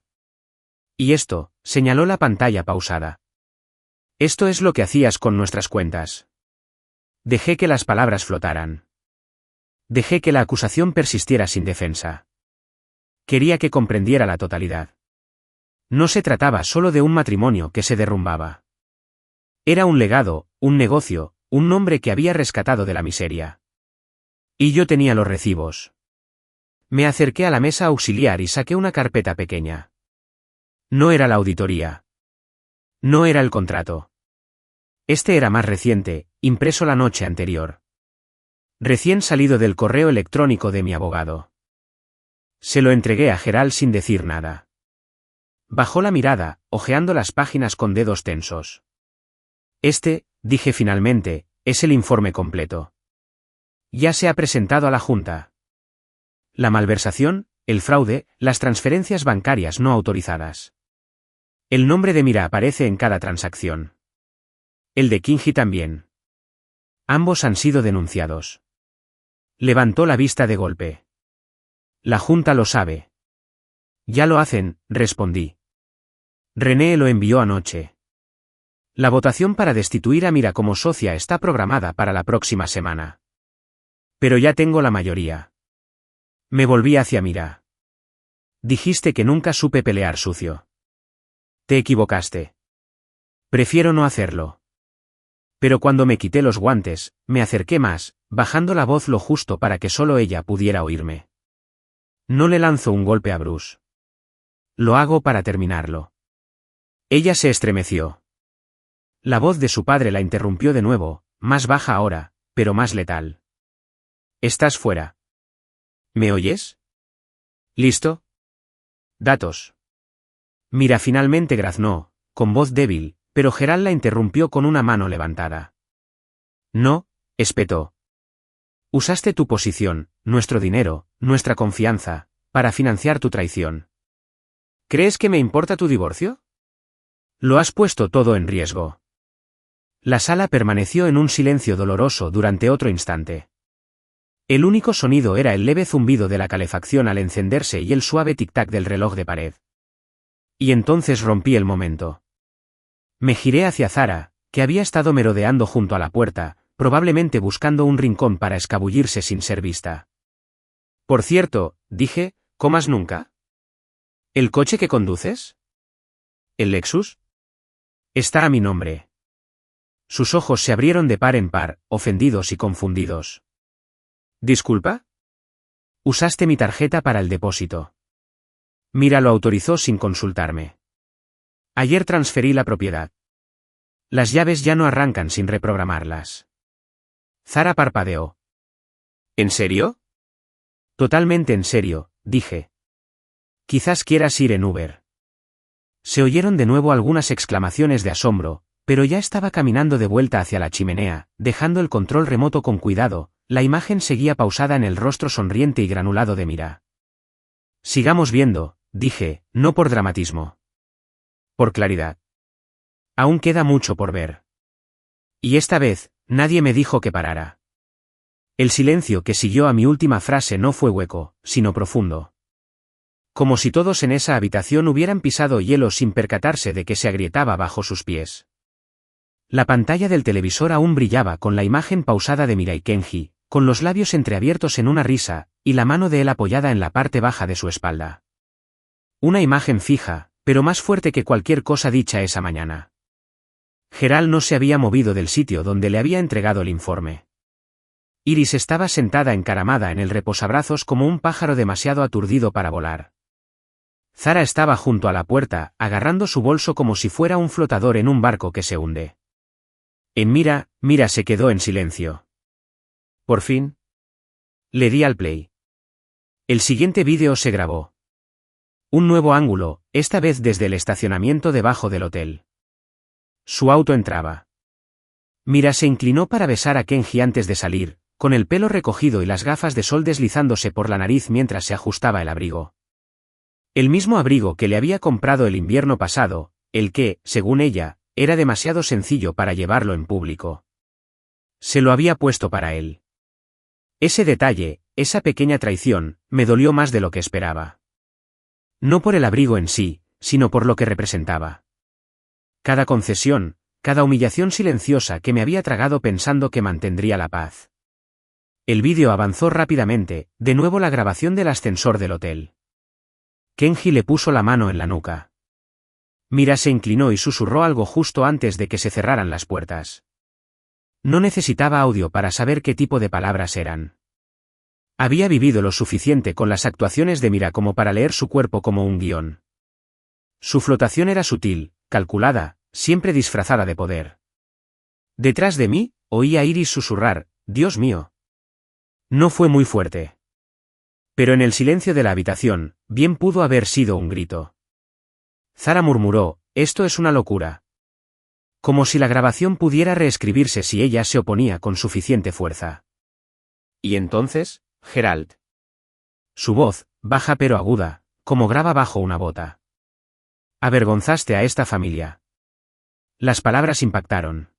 Y esto, señaló la pantalla pausada. Esto es lo que hacías con nuestras cuentas. Dejé que las palabras flotaran. Dejé que la acusación persistiera sin defensa. Quería que comprendiera la totalidad. No se trataba solo de un matrimonio que se derrumbaba. Era un legado, un negocio, un nombre que había rescatado de la miseria. Y yo tenía los recibos. Me acerqué a la mesa auxiliar y saqué una carpeta pequeña. No era la auditoría. No era el contrato. Este era más reciente, impreso la noche anterior. Recién salido del correo electrónico de mi abogado. Se lo entregué a Gerald sin decir nada. Bajó la mirada, hojeando las páginas con dedos tensos. Dije finalmente, es el informe completo. Ya se ha presentado a la Junta. La malversación, el fraude, las transferencias bancarias no autorizadas. El nombre de Mira aparece en cada transacción. El de Kenji también. Ambos han sido denunciados. Levantó la vista de golpe. La Junta lo sabe. Ya lo hacen, respondí. René lo envió anoche. La votación para destituir a Mira como socia está programada para la próxima semana. Pero ya tengo la mayoría. Me volví hacia Mira. Dijiste que nunca supe pelear sucio. Te equivocaste. Prefiero no hacerlo. Pero cuando me quité los guantes, me acerqué más, bajando la voz lo justo para que solo ella pudiera oírme. No le lanzo un golpe a Bruce. Lo hago para terminarlo. Ella se estremeció. La voz de su padre la interrumpió de nuevo, más baja ahora, pero más letal. Estás fuera. ¿Me oyes? ¿Listo? Datos. Mira finalmente graznó, con voz débil, pero Gerald la interrumpió con una mano levantada. No, espetó. Usaste tu posición, nuestro dinero, nuestra confianza, para financiar tu traición. ¿Crees que me importa tu divorcio? Lo has puesto todo en riesgo. La sala permaneció en un silencio doloroso durante otro instante. El único sonido era el leve zumbido de la calefacción al encenderse y el suave tic-tac del reloj de pared. Y entonces rompí el momento. Me giré hacia Zara, que había estado merodeando junto a la puerta, probablemente buscando un rincón para escabullirse sin ser vista. Por cierto, dije, ¿comas nunca? ¿El coche que conduces? ¿El Lexus? Está a mi nombre. Sus ojos se abrieron de par en par, ofendidos y confundidos. ¿Disculpa? Usaste mi tarjeta para el depósito. Mira lo autorizó sin consultarme. Ayer transferí la propiedad. Las llaves ya no arrancan sin reprogramarlas. Zara parpadeó. ¿En serio? Totalmente en serio, dije. Quizás quieras ir en Uber. Se oyeron de nuevo algunas exclamaciones de asombro, pero ya estaba caminando de vuelta hacia la chimenea, dejando el control remoto con cuidado. La imagen seguía pausada en el rostro sonriente y granulado de Mira. Sigamos viendo, dije, no por dramatismo. Por claridad. Aún queda mucho por ver. Y esta vez, nadie me dijo que parara. El silencio que siguió a mi última frase no fue hueco, sino profundo. Como si todos en esa habitación hubieran pisado hielo sin percatarse de que se agrietaba bajo sus pies. La pantalla del televisor aún brillaba con la imagen pausada de Mirai Kenji, con los labios entreabiertos en una risa, y la mano de él apoyada en la parte baja de su espalda. Una imagen fija, pero más fuerte que cualquier cosa dicha esa mañana. Gerald no se había movido del sitio donde le había entregado el informe. Iris estaba sentada encaramada en el reposabrazos como un pájaro demasiado aturdido para volar. Zara estaba junto a la puerta, agarrando su bolso como si fuera un flotador en un barco que se hunde. En Mira se quedó en silencio. Por fin. Le di al play. El siguiente vídeo se grabó. Un nuevo ángulo, esta vez desde el estacionamiento debajo del hotel. Su auto entraba. Mira se inclinó para besar a Kenji antes de salir, con el pelo recogido y las gafas de sol deslizándose por la nariz mientras se ajustaba el abrigo. El mismo abrigo que le había comprado el invierno pasado, el que, según ella, era demasiado sencillo para llevarlo en público. Se lo había puesto para él. Ese detalle, esa pequeña traición, me dolió más de lo que esperaba. No por el abrigo en sí, sino por lo que representaba. Cada concesión, cada humillación silenciosa que me había tragado pensando que mantendría la paz. El vídeo avanzó rápidamente, de nuevo la grabación del ascensor del hotel. Kenji le puso la mano en la nuca. Mira se inclinó y susurró algo justo antes de que se cerraran las puertas. No necesitaba audio para saber qué tipo de palabras eran. Había vivido lo suficiente con las actuaciones de Mira como para leer su cuerpo como un guión. Su flotación era sutil, calculada, siempre disfrazada de poder. Detrás de mí, oí a Iris susurrar, «Dios mío». No fue muy fuerte. Pero en el silencio de la habitación, bien pudo haber sido un grito. Zara murmuró, «Esto es una locura». Como si la grabación pudiera reescribirse si ella se oponía con suficiente fuerza. ¿Y entonces, Gerald? Su voz, baja pero aguda, como grava bajo una bota. Avergonzaste a esta familia. Las palabras impactaron.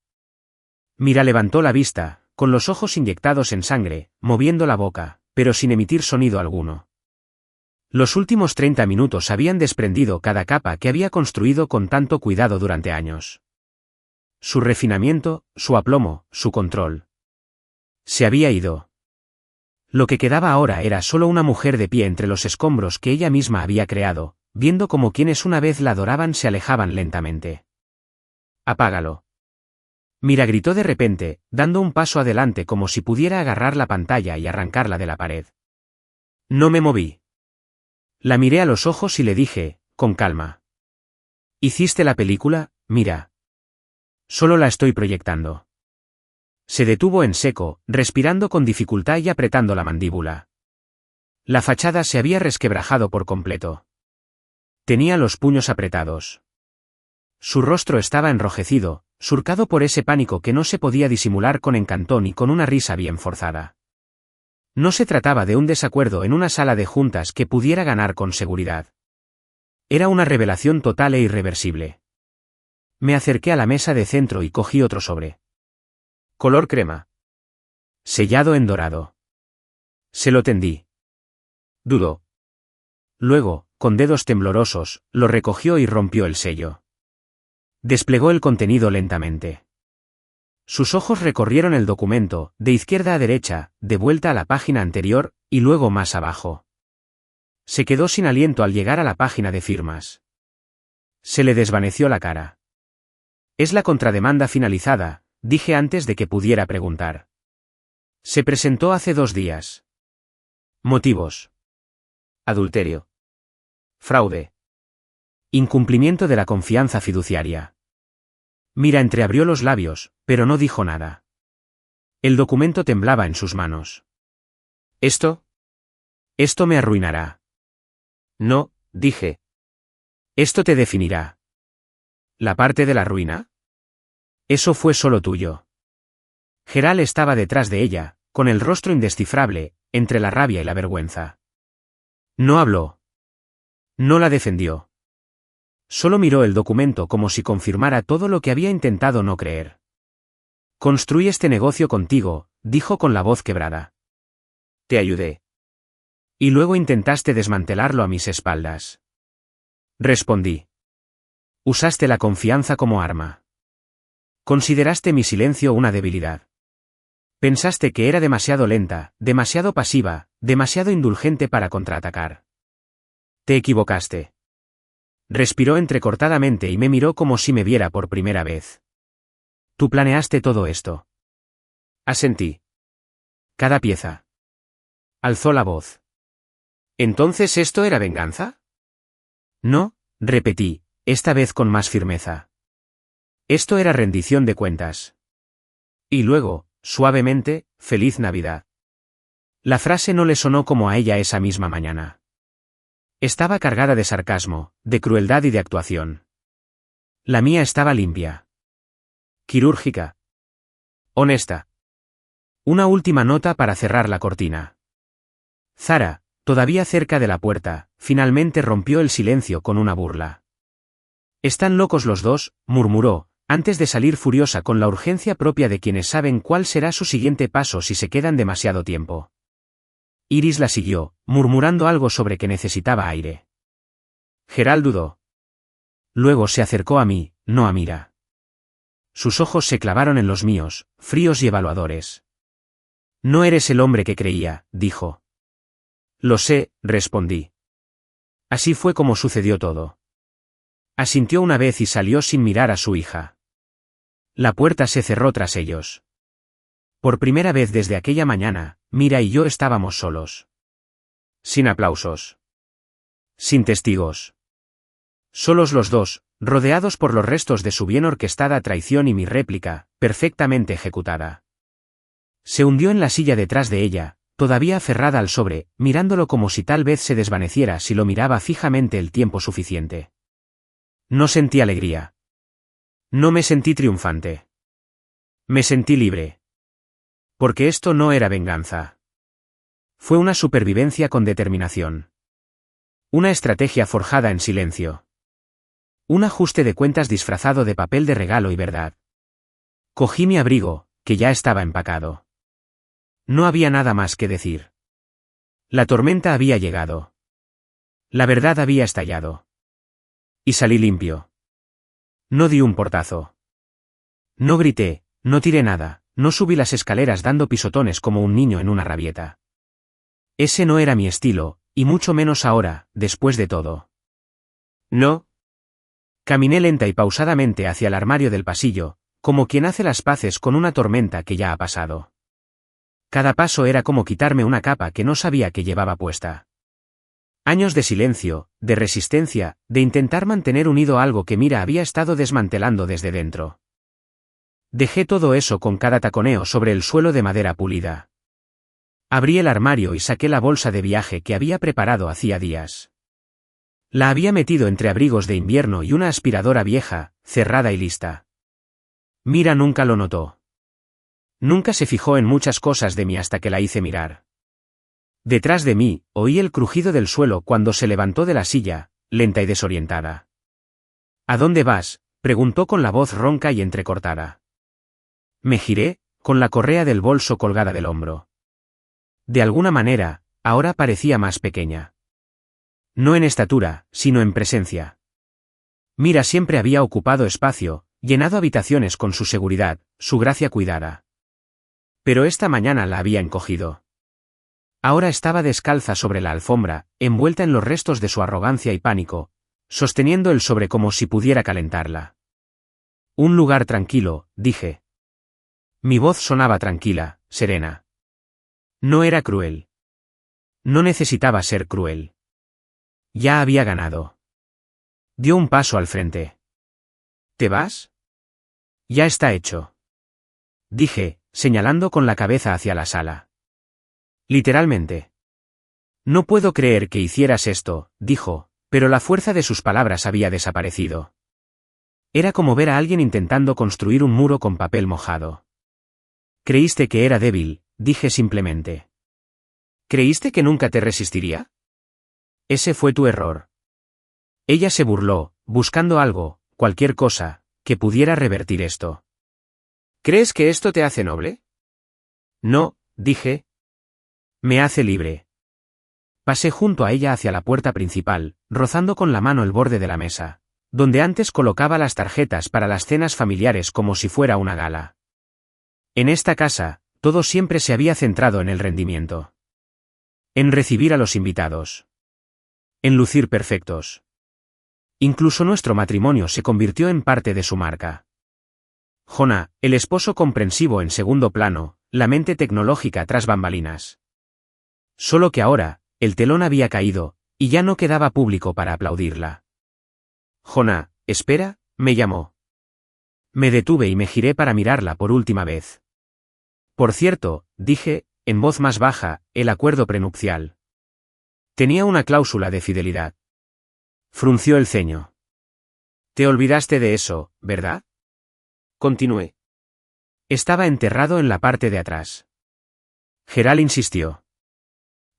Mira levantó la vista, con los ojos inyectados en sangre, moviendo la boca, pero sin emitir sonido alguno. Los últimos 30 minutos habían desprendido cada capa que había construido con tanto cuidado durante años. Su refinamiento, su aplomo, su control. Se había ido. Lo que quedaba ahora era solo una mujer de pie entre los escombros que ella misma había creado, viendo como quienes una vez la adoraban se alejaban lentamente. «Apágalo». Mira gritó de repente, dando un paso adelante como si pudiera agarrar la pantalla y arrancarla de la pared. No me moví. La miré a los ojos y le dije, con calma. «¿Hiciste la película, Mira?» Solo la estoy proyectando. Se detuvo en seco, respirando con dificultad y apretando la mandíbula. La fachada se había resquebrajado por completo. Tenía los puños apretados. Su rostro estaba enrojecido, surcado por ese pánico que no se podía disimular con encanto ni con una risa bien forzada. No se trataba de un desacuerdo en una sala de juntas que pudiera ganar con seguridad. Era una revelación total e irreversible. Me acerqué a la mesa de centro y cogí otro sobre. Color crema. Sellado en dorado. Se lo tendí. Dudó. Luego, con dedos temblorosos, lo recogió y rompió el sello. Desplegó el contenido lentamente. Sus ojos recorrieron el documento, de izquierda a derecha, de vuelta a la página anterior, y luego más abajo. Se quedó sin aliento al llegar a la página de firmas. Se le desvaneció la cara. Es la contrademanda finalizada, dije antes de que pudiera preguntar. Se presentó hace 2 días. Motivos. Adulterio. Fraude. Incumplimiento de la confianza fiduciaria. Mira entreabrió los labios, pero no dijo nada. El documento temblaba en sus manos. ¿Esto? Esto me arruinará. No, dije. Esto te definirá. ¿La parte de la ruina? Eso fue solo tuyo. Geral estaba detrás de ella, con el rostro indescifrable, entre la rabia y la vergüenza. No habló. No la defendió. Solo miró el documento como si confirmara todo lo que había intentado no creer. Construí este negocio contigo, dijo con la voz quebrada. Te ayudé. Y luego intentaste desmantelarlo a mis espaldas. Respondí. Usaste la confianza como arma. Consideraste mi silencio una debilidad. Pensaste que era demasiado lenta, demasiado pasiva, demasiado indulgente para contraatacar. Te equivocaste. Respiró entrecortadamente y me miró como si me viera por primera vez. Tú planeaste todo esto. Asentí. Cada pieza. Alzó la voz. ¿Entonces esto era venganza? No, repetí, esta vez con más firmeza. Esto era rendición de cuentas. Y luego, suavemente, feliz Navidad. La frase no le sonó como a ella esa misma mañana. Estaba cargada de sarcasmo, de crueldad y de actuación. La mía estaba limpia. Quirúrgica. Honesta. Una última nota para cerrar la cortina. Zara, todavía cerca de la puerta, finalmente rompió el silencio con una burla. Están locos los dos, murmuró, antes de salir furiosa con la urgencia propia de quienes saben cuál será su siguiente paso si se quedan demasiado tiempo. Iris la siguió, murmurando algo sobre que necesitaba aire. Geral dudó. Luego se acercó a mí, no a Mira. Sus ojos se clavaron en los míos, fríos y evaluadores. No eres el hombre que creía, dijo. Lo sé, respondí. Así fue como sucedió todo. Asintió una vez y salió sin mirar a su hija. La puerta se cerró tras ellos. Por primera vez desde aquella mañana, Mira y yo estábamos solos. Sin aplausos. Sin testigos. Solos los dos, rodeados por los restos de su bien orquestada traición y mi réplica, perfectamente ejecutada. Se hundió en la silla detrás de ella, todavía aferrada al sobre, mirándolo como si tal vez se desvaneciera si lo miraba fijamente el tiempo suficiente. No sentí alegría. No me sentí triunfante. Me sentí libre. Porque esto no era venganza. Fue una supervivencia con determinación. Una estrategia forjada en silencio. Un ajuste de cuentas disfrazado de papel de regalo y verdad. Cogí mi abrigo, que ya estaba empacado. No había nada más que decir. La tormenta había llegado. La verdad había estallado. Y salí limpio. No di un portazo. No grité, no tiré nada. No subí las escaleras dando pisotones como un niño en una rabieta. Ese no era mi estilo, y mucho menos ahora, después de todo. No. Caminé lenta y pausadamente hacia el armario del pasillo, como quien hace las paces con una tormenta que ya ha pasado. Cada paso era como quitarme una capa que no sabía que llevaba puesta. Años de silencio, de resistencia, de intentar mantener unido algo que Mira había estado desmantelando desde dentro. Dejé todo eso con cada taconeo sobre el suelo de madera pulida. Abrí el armario y saqué la bolsa de viaje que había preparado hacía días. La había metido entre abrigos de invierno y una aspiradora vieja, cerrada y lista. Mira nunca lo notó. Nunca se fijó en muchas cosas de mí hasta que la hice mirar. Detrás de mí, oí el crujido del suelo cuando se levantó de la silla, lenta y desorientada. ¿A dónde vas?, preguntó con la voz ronca y entrecortada. Me giré, con la correa del bolso colgada del hombro. De alguna manera, ahora parecía más pequeña. No en estatura, sino en presencia. Mira siempre había ocupado espacio, llenado habitaciones con su seguridad, su gracia cuidada. Pero esta mañana la había encogido. Ahora estaba descalza sobre la alfombra, envuelta en los restos de su arrogancia y pánico, sosteniendo el sobre como si pudiera calentarla. Un lugar tranquilo, dije. Mi voz sonaba tranquila, serena. No era cruel. No necesitaba ser cruel. Ya había ganado. Dio un paso al frente. ¿Te vas? Ya está hecho. Dije, señalando con la cabeza hacia la sala. Literalmente. No puedo creer que hicieras esto, dijo, pero la fuerza de sus palabras había desaparecido. Era como ver a alguien intentando construir un muro con papel mojado. Creíste que era débil, dije simplemente. ¿Creíste que nunca te resistiría? Ese fue tu error. Ella se burló, buscando algo, cualquier cosa, que pudiera revertir esto. ¿Crees que esto te hace noble? No, dije. Me hace libre. Pasé junto a ella hacia la puerta principal, rozando con la mano el borde de la mesa, donde antes colocaba las tarjetas para las cenas familiares como si fuera una gala. En esta casa, todo siempre se había centrado en el rendimiento. En recibir a los invitados. En lucir perfectos. Incluso nuestro matrimonio se convirtió en parte de su marca. Jonah, el esposo comprensivo en segundo plano, la mente tecnológica tras bambalinas. Solo que ahora, el telón había caído, y ya no quedaba público para aplaudirla. Jonah, espera, me llamó. Me detuve y me giré para mirarla por última vez. Por cierto, dije, en voz más baja, el acuerdo prenupcial. Tenía una cláusula de fidelidad. Frunció el ceño. Te olvidaste de eso, ¿verdad? Continué. Estaba enterrado en la parte de atrás. Gerald insistió.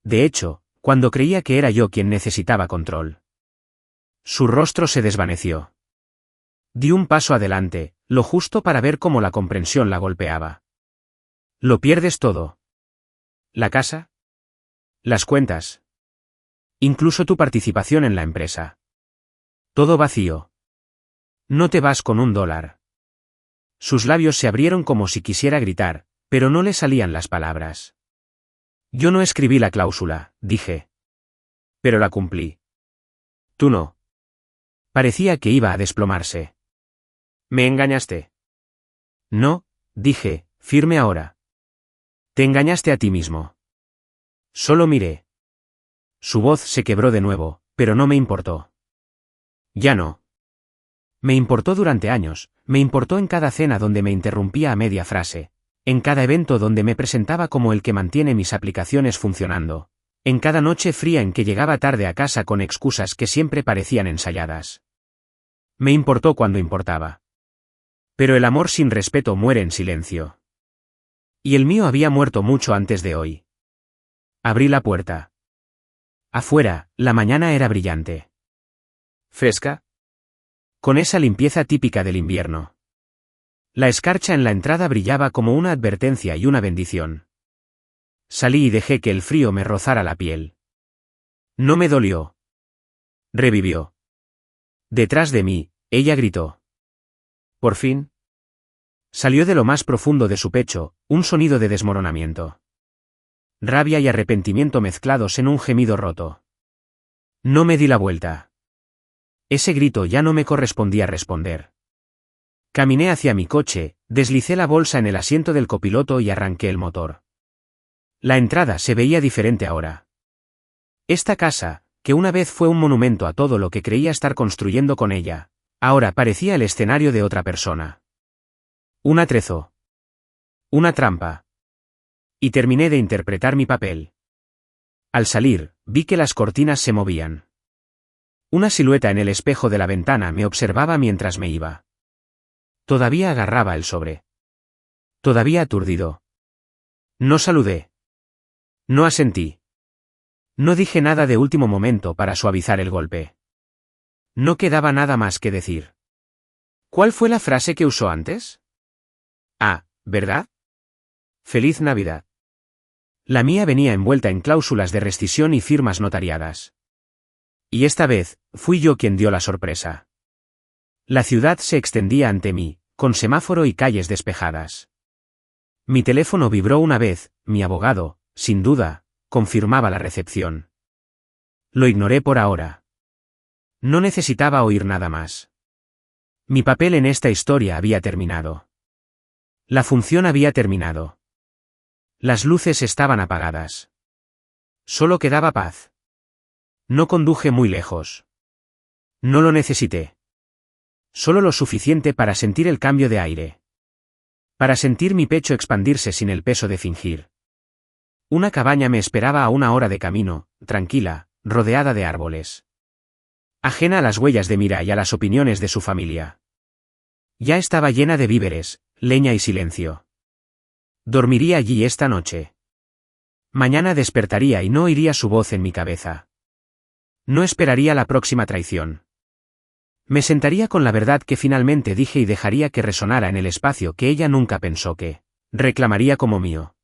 De hecho, cuando creía que era yo quien necesitaba control. Su rostro se desvaneció. Di un paso adelante, lo justo para ver cómo la comprensión la golpeaba. Lo pierdes todo. ¿La casa? Las cuentas. Incluso tu participación en la empresa. Todo vacío. No te vas con $1. Sus labios se abrieron como si quisiera gritar, pero no le salían las palabras. Yo no escribí la cláusula, dije. Pero la cumplí. Tú no. Parecía que iba a desplomarse. ¿Me engañaste? No, dije, firme ahora. Te engañaste a ti mismo. Solo miré. Su voz se quebró de nuevo, pero no me importó. Ya no. Me importó durante años, me importó en cada cena donde me interrumpía a media frase, en cada evento donde me presentaba como el que mantiene mis aplicaciones funcionando, en cada noche fría en que llegaba tarde a casa con excusas que siempre parecían ensayadas. Me importó cuando importaba. Pero el amor sin respeto muere en silencio. Y el mío había muerto mucho antes de hoy. Abrí la puerta. Afuera, la mañana era brillante. ¿Fresca? Con esa limpieza típica del invierno. La escarcha en la entrada brillaba como una advertencia y una bendición. Salí y dejé que el frío me rozara la piel. No me dolió. Revivió. Detrás de mí, ella gritó. Por fin. Salió de lo más profundo de su pecho, un sonido de desmoronamiento. Rabia y arrepentimiento mezclados en un gemido roto. No me di la vuelta. Ese grito ya no me correspondía responder. Caminé hacia mi coche, deslicé la bolsa en el asiento del copiloto y arranqué el motor. La entrada se veía diferente ahora. Esta casa, que una vez fue un monumento a todo lo que creía estar construyendo con ella, ahora parecía el escenario de otra persona. Un atrezo. Una trampa. Y terminé de interpretar mi papel. Al salir, vi que las cortinas se movían. Una silueta en el espejo de la ventana me observaba mientras me iba. Todavía agarraba el sobre. Todavía aturdido. No saludé. No asentí. No dije nada de último momento para suavizar el golpe. No quedaba nada más que decir. ¿Cuál fue la frase que usó antes? Ah, ¿verdad? Feliz Navidad. La mía venía envuelta en cláusulas de rescisión y firmas notariadas. Y esta vez, fui yo quien dio la sorpresa. La ciudad se extendía ante mí, con semáforo y calles despejadas. Mi teléfono vibró una vez, mi abogado, sin duda, confirmaba la recepción. Lo ignoré por ahora. No necesitaba oír nada más. Mi papel en esta historia había terminado. La función había terminado. Las luces estaban apagadas. Solo quedaba paz. No conduje muy lejos. No lo necesité. Solo lo suficiente para sentir el cambio de aire. Para sentir mi pecho expandirse sin el peso de fingir. Una cabaña me esperaba a 1 hora de camino, tranquila, rodeada de árboles. Ajena a las huellas de Mira y a las opiniones de su familia. Ya estaba llena de víveres, leña y silencio. Dormiría allí esta noche. Mañana despertaría y no oiría su voz en mi cabeza. No esperaría la próxima traición. Me sentaría con la verdad que finalmente dije y dejaría que resonara en el espacio que ella nunca pensó que reclamaría como mío.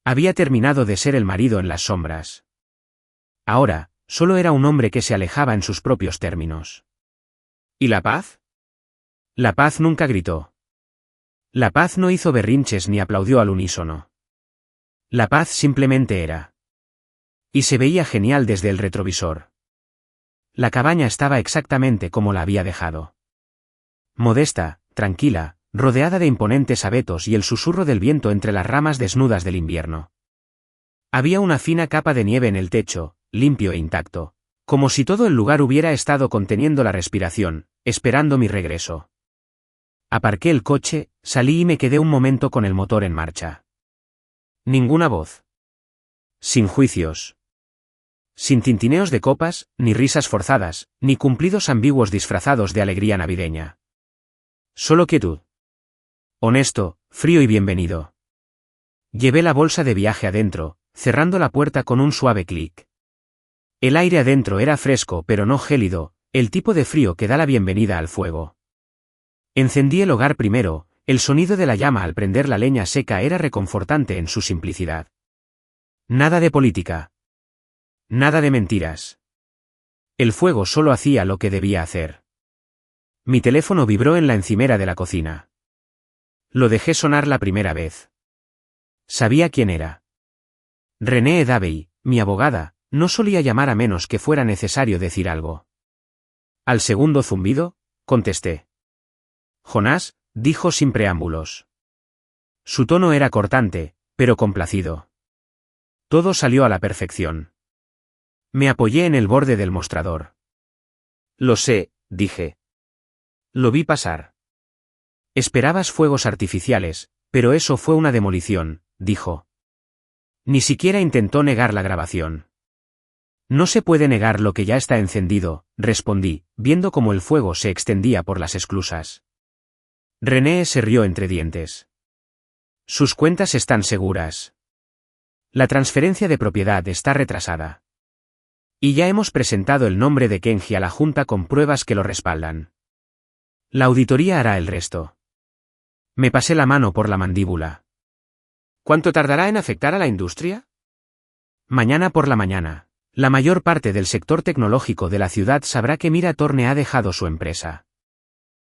Había terminado de ser el marido en las sombras. Ahora, solo era un hombre que se alejaba en sus propios términos. ¿Y la paz? La paz nunca gritó. La paz no hizo berrinches ni aplaudió al unísono. La paz simplemente era. Y se veía genial desde el retrovisor. La cabaña estaba exactamente como la había dejado. Modesta, tranquila, rodeada de imponentes abetos y el susurro del viento entre las ramas desnudas del invierno. Había una fina capa de nieve en el techo, limpio e intacto, como si todo el lugar hubiera estado conteniendo la respiración, esperando mi regreso. Aparqué el coche, salí y me quedé un momento con el motor en marcha. Ninguna voz. Sin juicios. Sin tintineos de copas, ni risas forzadas, ni cumplidos ambiguos disfrazados de alegría navideña. Solo quietud. Honesto, frío y bienvenido. Llevé la bolsa de viaje adentro, cerrando la puerta con un suave clic. El aire adentro era fresco pero no gélido, el tipo de frío que da la bienvenida al fuego. Encendí el hogar primero, el sonido de la llama al prender la leña seca era reconfortante en su simplicidad. Nada de política. Nada de mentiras. El fuego solo hacía lo que debía hacer. Mi teléfono vibró en la encimera de la cocina. Lo dejé sonar la primera vez. Sabía quién era. René Davey, mi abogada, no solía llamar a menos que fuera necesario decir algo. Al segundo zumbido, contesté. Jonás, dijo sin preámbulos. Su tono era cortante, pero complacido. Todo salió a la perfección. Me apoyé en el borde del mostrador. Lo sé, dije. Lo vi pasar. Esperabas fuegos artificiales, pero eso fue una demolición, dijo. Ni siquiera intentó negar la grabación. No se puede negar lo que ya está encendido, respondí, viendo cómo el fuego se extendía por las esclusas. René se rió entre dientes. Sus cuentas están seguras. La transferencia de propiedad está retrasada. Y ya hemos presentado el nombre de Kenji a la Junta con pruebas que lo respaldan. La auditoría hará el resto. Me pasé la mano por la mandíbula. ¿Cuánto tardará en afectar a la industria? Mañana por la mañana, la mayor parte del sector tecnológico de la ciudad sabrá que Mira Thorne ha dejado su empresa.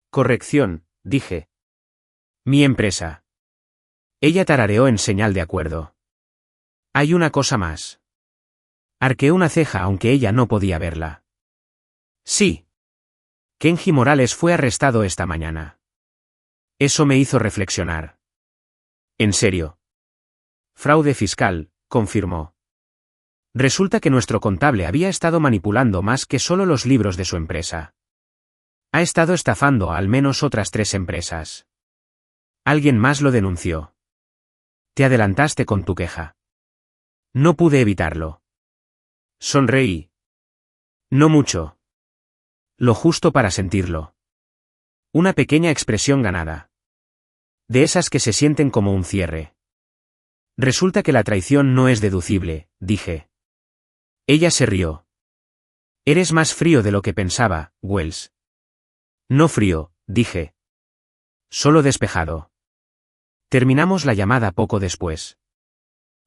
Corrección, dije. Mi empresa. Ella tarareó en señal de acuerdo. Hay una cosa más. Arqueé una ceja aunque ella no podía verla. Sí. Kenji Morales fue arrestado esta mañana. Eso me hizo reflexionar. ¿En serio? Fraude fiscal, confirmó. Resulta que nuestro contable había estado manipulando más que solo los libros de su empresa. Ha estado estafando a al menos otras 3 empresas. Alguien más lo denunció. Te adelantaste con tu queja. No pude evitarlo. Sonreí. No mucho. Lo justo para sentirlo. Una pequeña expresión ganada. De esas que se sienten como un cierre. Resulta que la traición no es deducible, dije. Ella se rió. Eres más frío de lo que pensaba, Wells. No frío, dije. Solo despejado. Terminamos la llamada poco después.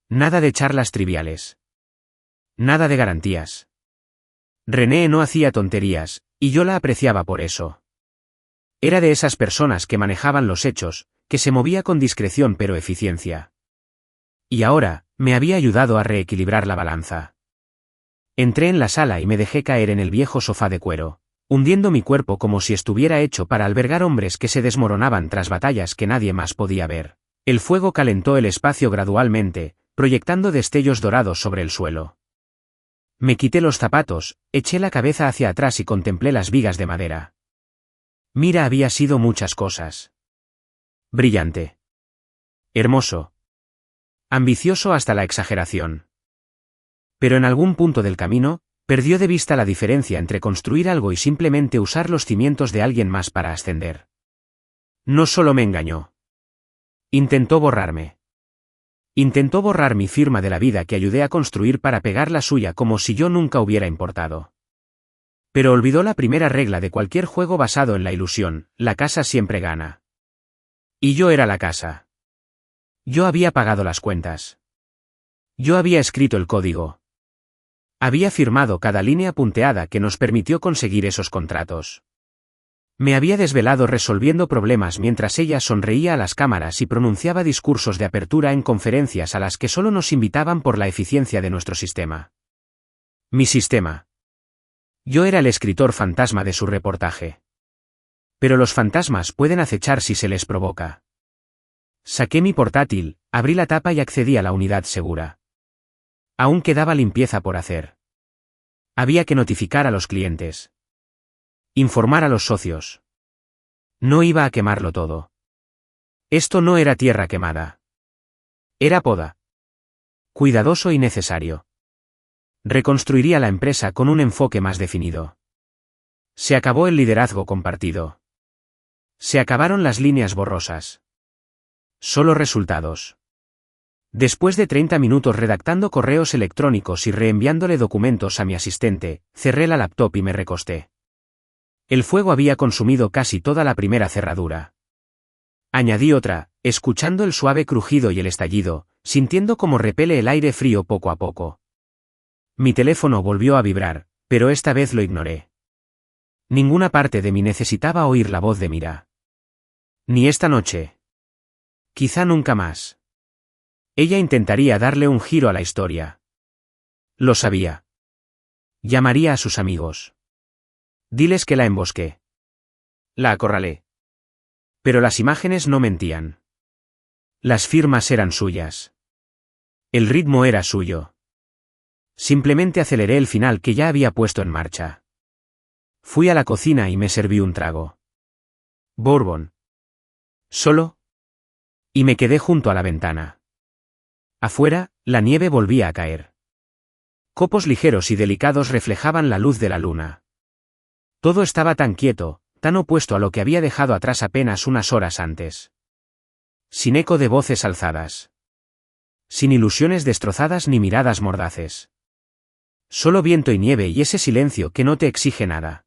Nada de charlas triviales. Nada de garantías. René no hacía tonterías, y yo la apreciaba por eso. Era de esas personas que manejaban los hechos, que se movía con discreción pero eficiencia. Y ahora, me había ayudado a reequilibrar la balanza. Entré en la sala y me dejé caer en el viejo sofá de cuero, hundiendo mi cuerpo como si estuviera hecho para albergar hombres que se desmoronaban tras batallas que nadie más podía ver. El fuego calentó el espacio gradualmente, proyectando destellos dorados sobre el suelo. Me quité los zapatos, eché la cabeza hacia atrás y contemplé las vigas de madera. Mira había sido muchas cosas. Brillante. Hermoso. Ambicioso hasta la exageración. Pero en algún punto del camino, perdió de vista la diferencia entre construir algo y simplemente usar los cimientos de alguien más para ascender. No solo me engañó. Intentó borrarme. Intentó borrar mi firma de la vida que ayudé a construir para pegar la suya como si yo nunca hubiera importado. Pero olvidó la primera regla de cualquier juego basado en la ilusión: la casa siempre gana. Y yo era la casa. Yo había pagado las cuentas. Yo había escrito el código. Había firmado cada línea punteada que nos permitió conseguir esos contratos. Me había desvelado resolviendo problemas mientras ella sonreía a las cámaras y pronunciaba discursos de apertura en conferencias a las que solo nos invitaban por la eficiencia de nuestro sistema. Mi sistema. Yo era el escritor fantasma de su reportaje. Pero los fantasmas pueden acechar si se les provoca. Saqué mi portátil, abrí la tapa y accedí a la unidad segura. Aún quedaba limpieza por hacer. Había que notificar a los clientes. Informar a los socios. No iba a quemarlo todo. Esto no era tierra quemada. Era poda. Cuidadoso y necesario. Reconstruiría la empresa con un enfoque más definido. Se acabó el liderazgo compartido. Se acabaron las líneas borrosas. Solo resultados. Después de 30 minutos redactando correos electrónicos y reenviándole documentos a mi asistente, cerré la laptop y me recosté. El fuego había consumido casi toda la primera cerradura. Añadí otra, escuchando el suave crujido y el estallido, sintiendo cómo repele el aire frío poco a poco. Mi teléfono volvió a vibrar, pero esta vez lo ignoré. Ninguna parte de mí necesitaba oír la voz de Mira. Ni esta noche. Quizá nunca más. Ella intentaría darle un giro a la historia. Lo sabía. Llamaría a sus amigos. Diles que la embosqué. La acorralé. Pero las imágenes no mentían. Las firmas eran suyas. El ritmo era suyo. Simplemente aceleré el final que ya había puesto en marcha. Fui a la cocina y me serví un trago. Bourbon. Solo. Y me quedé junto a la ventana. Afuera, la nieve volvía a caer. Copos ligeros y delicados reflejaban la luz de la luna. Todo estaba tan quieto, tan opuesto a lo que había dejado atrás apenas unas horas antes. Sin eco de voces alzadas. Sin ilusiones destrozadas ni miradas mordaces. Solo viento y nieve y ese silencio que no te exige nada.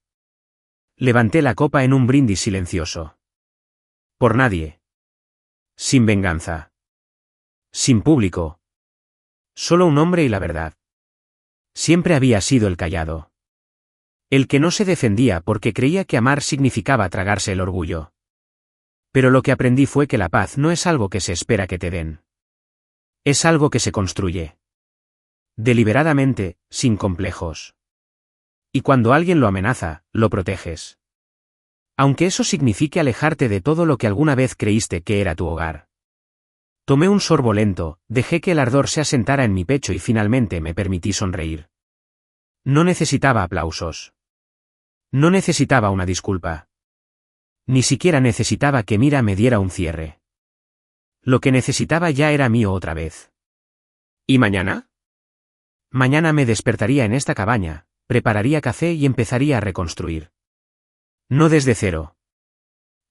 Levanté la copa en un brindis silencioso. Por nadie. Sin venganza. Sin público. Solo un hombre y la verdad. Siempre había sido el callado. El que no se defendía porque creía que amar significaba tragarse el orgullo. Pero lo que aprendí fue que la paz no es algo que se espera que te den. Es algo que se construye. Deliberadamente, sin complejos. Y cuando alguien lo amenaza, lo proteges. Aunque eso signifique alejarte de todo lo que alguna vez creíste que era tu hogar. Tomé un sorbo lento, dejé que el ardor se asentara en mi pecho y finalmente me permití sonreír. No necesitaba aplausos. No necesitaba una disculpa. Ni siquiera necesitaba que Mira me diera un cierre. Lo que necesitaba ya era mío otra vez. ¿Y mañana? Mañana me despertaría en esta cabaña, prepararía café y empezaría a reconstruir. No desde cero.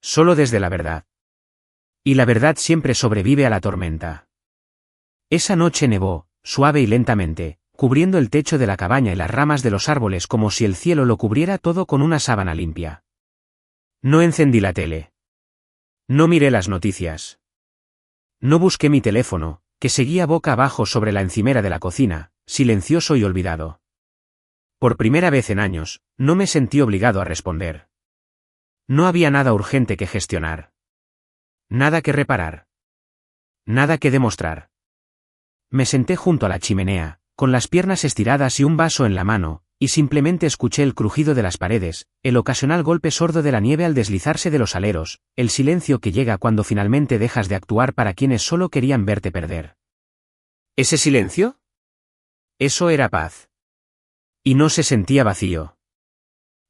Solo desde la verdad. Y la verdad siempre sobrevive a la tormenta. Esa noche nevó, suave y lentamente, cubriendo el techo de la cabaña y las ramas de los árboles como si el cielo lo cubriera todo con una sábana limpia. No encendí la tele. No miré las noticias. No busqué mi teléfono, que seguía boca abajo sobre la encimera de la cocina, silencioso y olvidado. Por primera vez en años, no me sentí obligado a responder. No había nada urgente que gestionar. Nada que reparar. Nada que demostrar. Me senté junto a la chimenea, con las piernas estiradas y un vaso en la mano, y simplemente escuché el crujido de las paredes, el ocasional golpe sordo de la nieve al deslizarse de los aleros, el silencio que llega cuando finalmente dejas de actuar para quienes solo querían verte perder. ¿Ese silencio? Eso era paz. Y no se sentía vacío.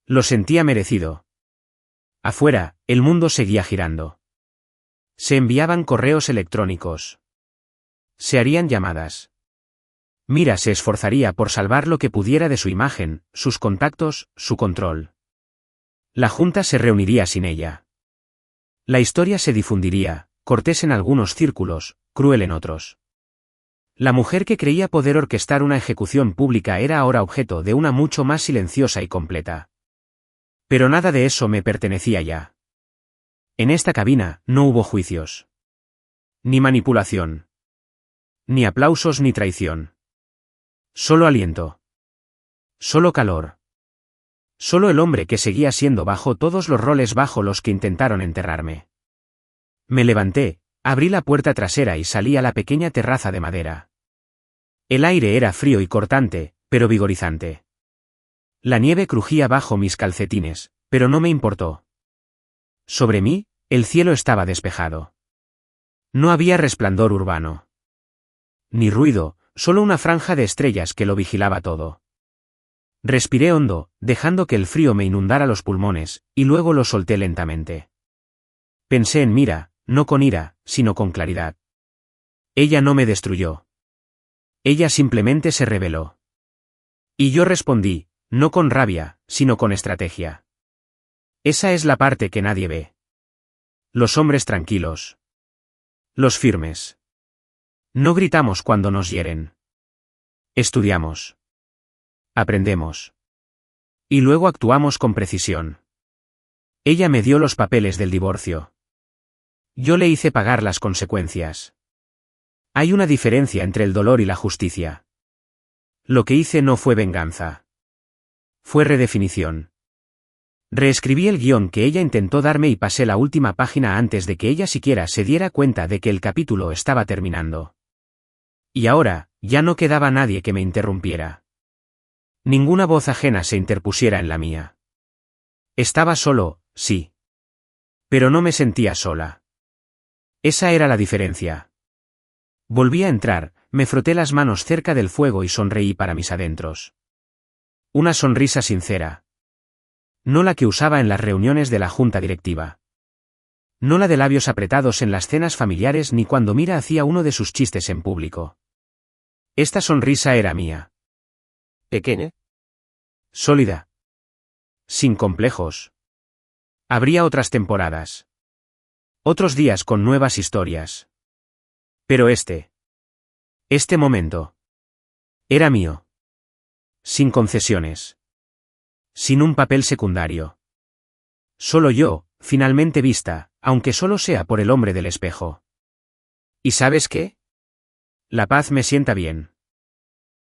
Lo sentía merecido. Afuera, el mundo seguía girando. Se enviaban correos electrónicos. Se harían llamadas. Mira se esforzaría por salvar lo que pudiera de su imagen, sus contactos, su control. La junta se reuniría sin ella. La historia se difundiría, cortés en algunos círculos, cruel en otros. La mujer que creía poder orquestar una ejecución pública era ahora objeto de una mucho más silenciosa y completa. Pero nada de eso me pertenecía ya. En esta cabina no hubo juicios. Ni manipulación. Ni aplausos ni traición. Solo aliento. Solo calor. Solo el hombre que seguía siendo bajo todos los roles bajo los que intentaron enterrarme. Me levanté, abrí la puerta trasera y salí a la pequeña terraza de madera. El aire era frío y cortante, pero vigorizante. La nieve crujía bajo mis calcetines, pero no me importó. Sobre mí, el cielo estaba despejado. No había resplandor urbano. Ni ruido, solo una franja de estrellas que lo vigilaba todo. Respiré hondo, dejando que el frío me inundara los pulmones, y luego lo solté lentamente. Pensé en Mira, no con ira, sino con claridad. Ella no me destruyó. Ella simplemente se rebeló. Y yo respondí, no con rabia, sino con estrategia. Esa es la parte que nadie ve. Los hombres tranquilos. Los firmes. No gritamos cuando nos hieren. Estudiamos. Aprendemos. Y luego actuamos con precisión. Ella me dio los papeles del divorcio. Yo le hice pagar las consecuencias. Hay una diferencia entre el dolor y la justicia. Lo que hice no fue venganza. Fue redefinición. Reescribí el guión que ella intentó darme y pasé la última página antes de que ella siquiera se diera cuenta de que el capítulo estaba terminando. Y ahora, ya no quedaba nadie que me interrumpiera. Ninguna voz ajena se interpusiera en la mía. Estaba solo, sí. Pero no me sentía sola. Esa era la diferencia. Volví a entrar, me froté las manos cerca del fuego y sonreí para mis adentros. Una sonrisa sincera. No la que usaba en las reuniones de la junta directiva. No la de labios apretados en las cenas familiares ni cuando Mira hacía uno de sus chistes en público. Esta sonrisa era mía. Pequeña. Sólida. Sin complejos. Habría otras temporadas. Otros días con nuevas historias. Pero este momento, era mío. Sin concesiones. Sin un papel secundario. Solo yo, finalmente vista, aunque solo sea por el hombre del espejo. ¿Y sabes qué? La paz me sienta bien.